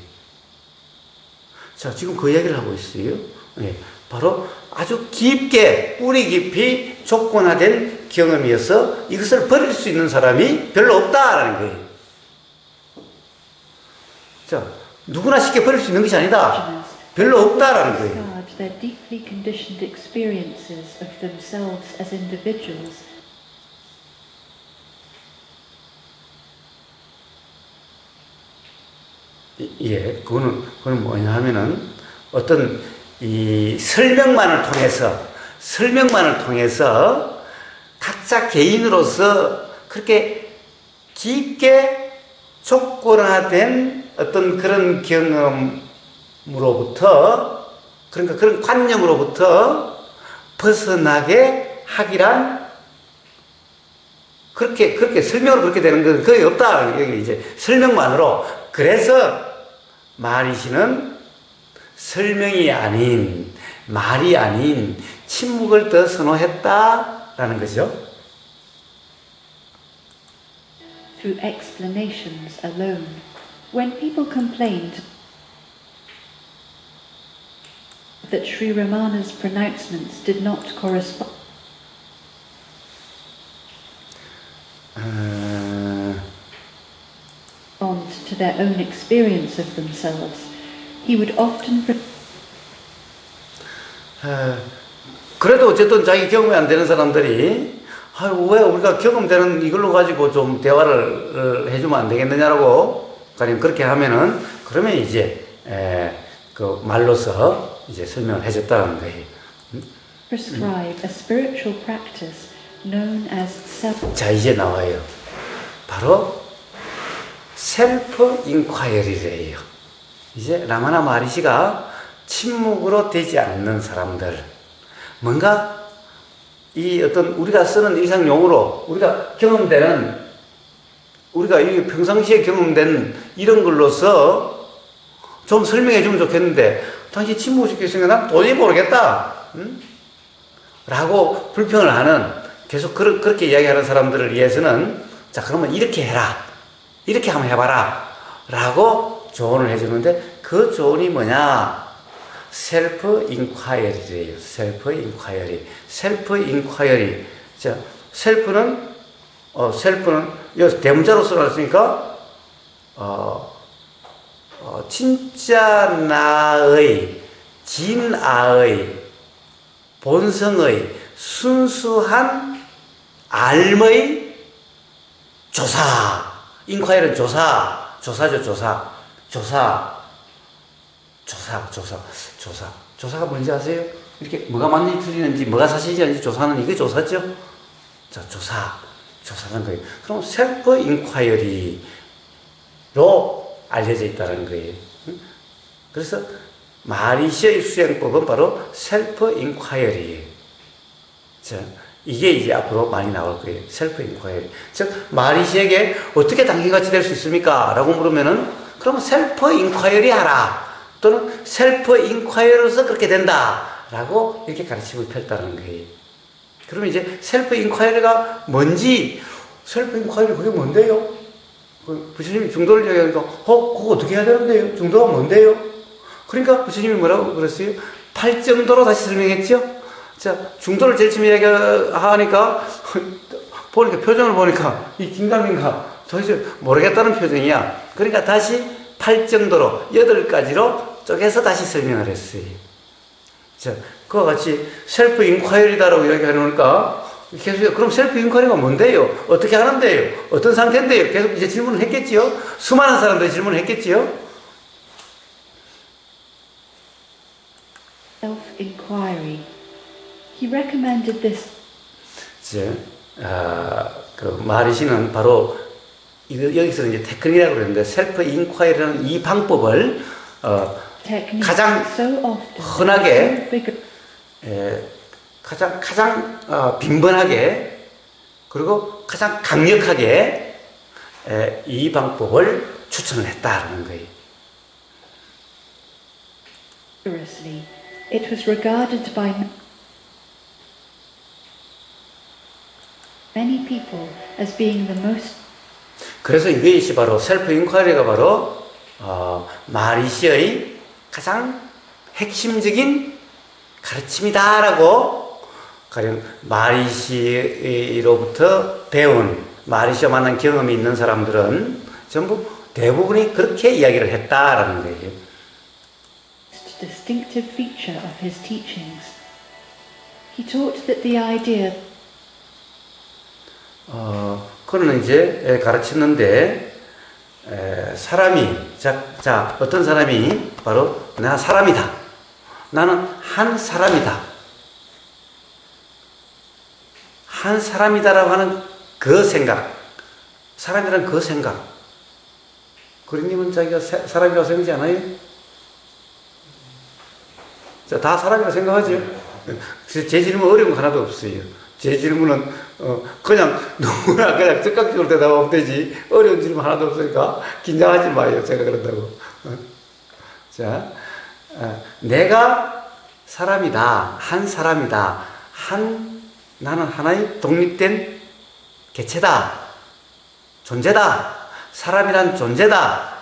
자, 지금 그 이야기를 하고 있어요. 예, 바로 아주 깊게, 뿌리 깊이 조건화된 경험이어서 이것을 버릴 수 있는 사람이 별로 없다라는 거예요. 자, 누구나 쉽게 버릴 수 있는 것이 아니다. 별로 없다라는 거예요. Discard their deeply conditioned experiences of themselves as individuals 예, 그거는 뭐냐 하면은 어떤 이 설명만을 통해서 각자 개인으로서 그렇게 깊게 조건화된 어떤 그런 경험으로부터, 그러니까 그런 관념으로부터 벗어나게 하기란 그렇게 설명으로 그렇게 되는 건 거의 없다. 여기 이제 설명만으로. 그래서 마리시는 설명이 아닌, 말이 아닌 침묵을 더 선호했다라는 거죠. through explanations alone. When people complained that Sri Ramana's pronouncements did not correspond to their own experience of themselves, he would often 그래도 어쨌든 자기 경험이 안 되는 사람들이 왜 우리가 경험되는 이걸로 가지고 좀 대화를 해주면 안 되겠느냐라고 가령 그렇게 하면은 그러면 이제 그 말로서 이제 설명을 해줬다는 거예요. prescribe a spiritual practice known as self. 자, 이제 나와요. 바로 셀프 인콰이어리래요. 이제 라마나 마하리시가 침묵으로 되지 않는 사람들, 뭔가 이 어떤 우리가 쓰는 일상 용어로 우리가 경험되는, 우리가 이 평상시에 경험된 이런 걸로서 좀 설명해 주면 좋겠는데, 당신 침묵을 시켰으니까 난 도저히 모르겠다. 응? 라고 불평을 하는, 계속 그렇게 이야기하는 사람들을 위해서는, 자, 그러면 이렇게 해라. 이렇게 한번 해봐라. 라고 조언을 해주는데, 그 조언이 뭐냐? 셀프 인콰이어리래요. 셀프 인콰이어리. 셀프 인콰이어리. 자, 셀프는 여기 대문자로 써놨으니까, 진짜 나의, 진아의, 본성의 순수한 알의 조사. 인콰이어리는 조사죠, 조사. 조사가 뭔지 아세요? 이렇게 뭐가 맞는지 틀리는지, 뭐가 사실인지 아닌지 조사는 이게 조사죠? 자, 조사하는 거예요. 그럼 셀프 인콰이어리로 알려져 있다는 거예요. 그래서 마리시의 수행법은 바로 셀프 인콰이어리예요. 자, 이게 이제 앞으로 많이 나올 거예요. 셀프 인콰이어리. 즉, 마리시에게 어떻게 당신같이 될 수 있습니까? 라고 물으면은, 그러면 셀프 인콰이어리 하라. 또는 셀프 인콰이어리로서 그렇게 된다. 라고 이렇게 가르침을 펼다는 거예요. 그러면 이제 셀프 인콰이어리가 뭔지, 셀프 인콰이어리 그게 뭔데요? 부처님이 중도를 이야기하니까, 그거 어떻게 해야 되는데요? 중도가 뭔데요? 그러니까 부처님이 뭐라고 그랬어요? 8정도로 다시 설명했죠? 자, 중도를 제일 처음 이야기하니까, 보니까, 표정을 보니까, 이 긴가민가, 도대체 모르겠다는 표정이야. 그러니까 다시 8정도로, 8가지로 쪼개서 다시 설명을 했어요. 자, 그와 같이 셀프 인콰이어리다라고 이야기하니까, 계속, 그럼 셀프 인콰이어리가 뭔데요? 어떻게 하는데요? 어떤 상태인데요? 계속 이제 질문을 했겠지요? 수많은 사람들이 질문을 했겠지요? Self-inquiry. He recommended this. 그 마리시는 바로 여기서 이제 테크닉이라고 그러는데 셀프 인콰이어리라는 이 방법을 가장 흔하게 가장 빈번하게 그리고 가장 강력하게 이 방법을 추천을 했다라는 거예요. It was regarded by many people as being the most 그래서 이것이 바로 셀프 인콰리가 바로 마리시의 가장 핵심적인 가르침이다라고 가령 마리시로부터 배운 마리시와 만난 경험이 있는 사람들은 전부 대부분이 그렇게 이야기를 했다라는 거예요. distinctive feature of his teachings. He taught that the idea 그는 이제 가르쳤는데 사람이 어떤 사람이 바로 나 사람이다. 나는 한 사람이다. 한 사람이다라고 하는 그 생각, 사람이란 그 생각. 그린님은 자기가 사람이라고 생각하지 않아요? 자, 다 사람이라고 생각하죠? 제 질문 어려운 거 하나도 없어요. 제 질문은 그냥 누구나 그냥 즉각적으로 대답하면 되지 어려운 질문 하나도 없으니까 긴장하지 마요. 제가 그런다고. 자, 내가 사람이다. 한 사람이다. 나는 하나의 독립된 개체다. 존재다. 사람이란 존재다.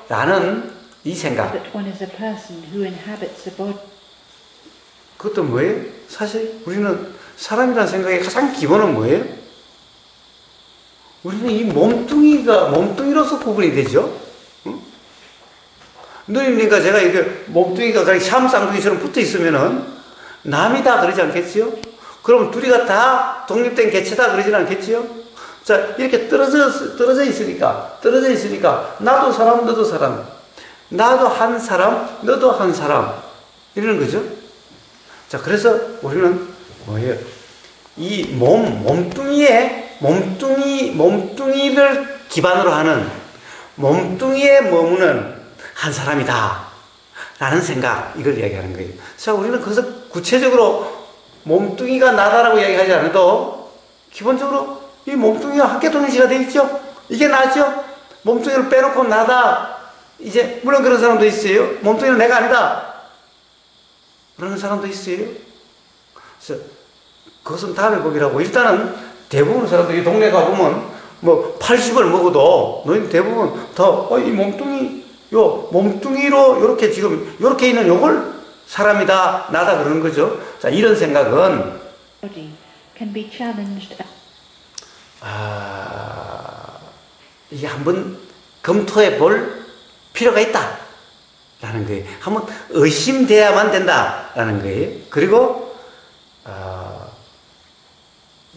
라는 이 생각. that one is a person who inhabits the body. 그것도 뭐예요? 사실 우리는 사람이라는 생각의 가장 기본은 뭐예요? 우리는 이 몸뚱이로서 구분이 되죠? 응? 누님과 제가 이렇게 몸뚱이가 그냥 샴 쌍둥이처럼 붙어 있으면은 남이다 그러지 않겠지요? 그럼 둘이가 다 독립된 개체다 그러진 않겠지요? 자, 이렇게 떨어져 있으니까, 나도 사람, 너도 사람. 나도 한 사람, 너도 한 사람. 이러는 거죠? 자, 그래서 우리는 뭐예요? 이 몸뚱이를 기반으로 하는 몸뚱이에 머무는 한 사람이다. 라는 생각, 이걸 이야기하는 거예요. 자, 우리는 그래서 구체적으로 몸뚱이가 나다라고 이야기하지 않아도 기본적으로 이 몸뚱이가 함께 동일시가 되어 있죠? 이게 나죠? 몸뚱이를 빼놓고 나다. 이제, 물론 그런 사람도 있어요. 몸뚱이는 내가 아니다. 그러는 사람도 있어요. 그래서 그것은 다음에 보기라고. 일단은 대부분 사람들이 동네 가보면 뭐 80을 먹어도 너희 대부분 다 이 몸뚱이로 요렇게 지금 요렇게 있는 요걸 사람이다, 나다 그러는 거죠. 자, 이런 생각은 Body can be challenged. 이게 한번 검토해 볼 필요가 있다. 라는 거예요. 한번 의심돼야만 된다. 라는 거예요. 그리고,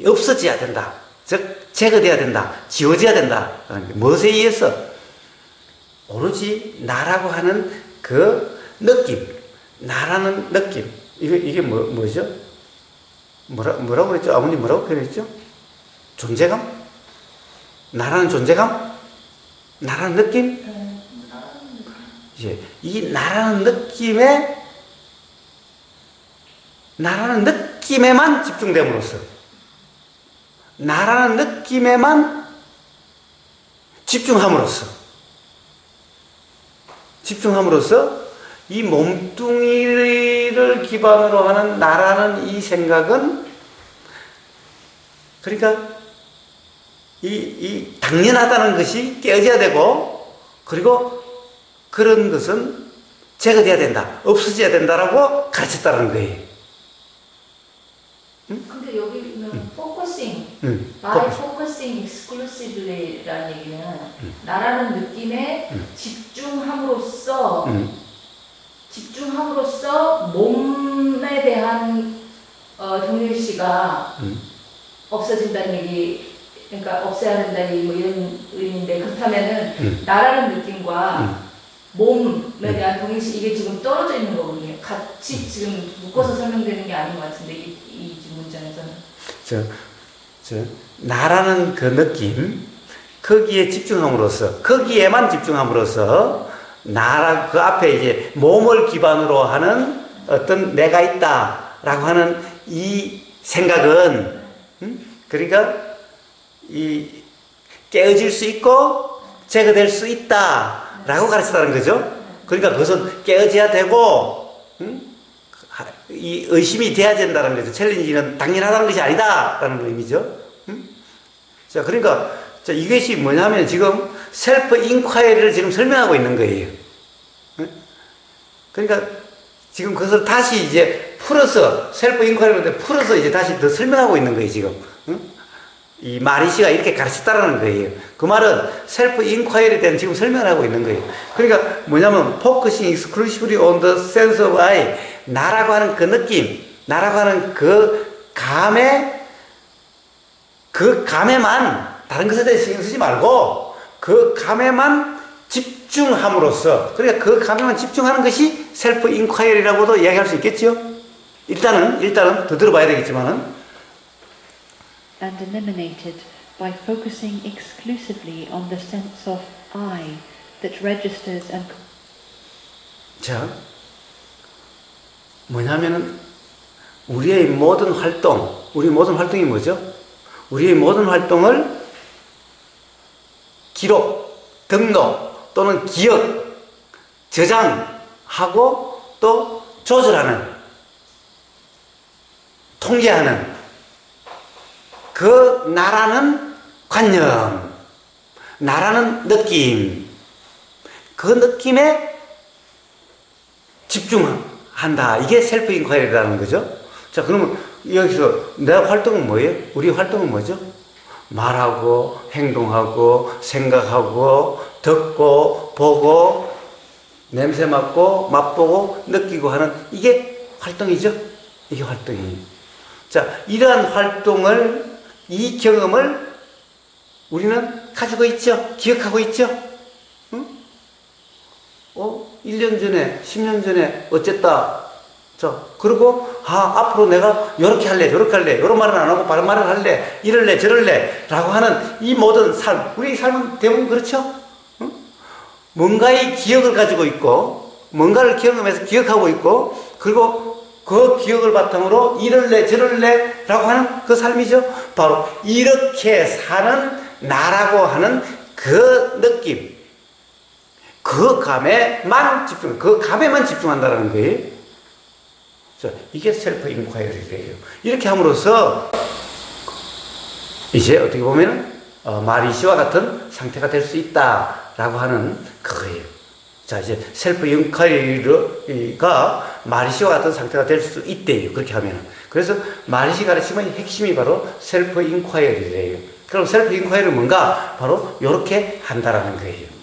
없어져야 된다. 즉, 제거돼야 된다. 지워져야 된다. 라는 거예요. 무엇에 의해서? 오로지 나라고 하는 그 느낌. 나라는 느낌. 이게 뭐죠? 뭐라고 그랬죠? 아버님 뭐라고 표현했죠? 존재감? 나라는 존재감? 나라는 느낌? 이제 이 나라는 느낌에만 집중됨으로써 나라는 느낌에만 집중함으로써 이 몸뚱이를 기반으로 하는 나라는 이 생각은 그러니까 이 당연하다는 것이 깨어져야 되고 그리고 그런 것은 제거돼야 된다. 없어져야 된다라고 가르쳤다는 거예요. 근데 여기는 focusing, by focusing exclusively라는 얘기는 나라는 느낌에 집중함으로써 몸에 대한 동일시가 없어진다는 얘기, 그러니까 없애야 된다는 얘기, 뭐 이런 의미인데, 그렇다면은 나라는 느낌과 몸에 대한 동일시, 이게 지금 떨어져 있는 거거든요. 같이 지금 묶어서 설명되는 게 아닌 것 같은데, 이 문장에서는. 나라는 그 느낌, 거기에만 집중함으로써, 나라, 그 앞에 이제 몸을 기반으로 하는 어떤 내가 있다라고 하는 이 생각은, 그러니까, 깨어질 수 있고, 제거될 수 있다라고 가르쳤다는 거죠. 그러니까 그것은 깨어져야 되고, 이 의심이 돼야 된다는 거죠. 챌린지는 당연하다는 것이 아니다라는 의미죠. 자, 그러니까 자, 이것이 뭐냐면 지금 셀프 인콰이리를 지금 설명하고 있는 거예요. 응? 그러니까 지금 그것을 다시 이제 풀어서 셀프 인콰이리를 풀어서 이제 다시 더 설명하고 있는 거예요, 지금. 응? 이 마리시가 이렇게 가르쳤다라는 거예요. 그 말은 셀프 인콰이리에 대한 지금 설명을 하고 있는 거예요. 그러니까 뭐냐면 focusing exclusively on the sense of I, 나라고 하는 그 느낌, 나라고 하는 그 감에만 다른 것에 대해 신경 쓰지 말고 그 감에만 집중함으로써, 그러니까 그 감에만 집중하는 것이 셀프 인콰이리라고도 이야기할 수 있겠죠. 일단은 더 들어봐야 되겠지만은, and eliminated by focusing exclusively on the sense of I that registers and 자, 뭐냐면은 우리의 모든 활동이 뭐죠? 우리의 모든 활동을 기록, 등록 또는 기억, 저장하고 또 조절하는, 통제하는 그 나라는 관념, 나라는 느낌, 그 느낌에 집중한다. 이게 셀프 인콰이리라는 거죠. 자, 그러면 여기서 내 활동은 뭐예요? 우리 활동은 뭐죠? 말하고, 행동하고, 생각하고, 듣고, 보고, 냄새 맡고, 맛보고, 느끼고 하는 이게 활동이죠? 이게 활동이에요. 자, 이러한 활동을, 이 경험을 우리는 가지고 있죠? 기억하고 있죠? 응? 1년 전에, 10년 전에 어쨌다. 자, 그리고, 앞으로 내가 요렇게 할래, 요런 말은 안 하고 바른 말을 할래, 이럴래, 저럴래, 라고 하는 이 모든 삶, 우리 삶은 대부분 그렇죠? 응? 뭔가의 기억을 가지고 있고, 뭔가를 경험해서 기억하고 있고, 그리고 그 기억을 바탕으로 이럴래, 저럴래, 라고 하는 그 삶이죠? 바로 이렇게 사는 나라고 하는 그 느낌, 그 감에만 집중한다는 거예요. 자, 이게 셀프 인콰이리예요. 이렇게 함으로써 이제 어떻게 보면 마리시와 같은 상태가 될 수 있다라고 하는 그거예요. 자, 이제 셀프 인콰이리가 마리시와 같은 상태가 될 수 있대요. 그렇게 하면은. 그래서 마리시 가르침의 핵심이 바로 셀프 인콰이리예요. 그럼 셀프 인콰이리는 뭔가? 바로 이렇게 한다라는 거예요.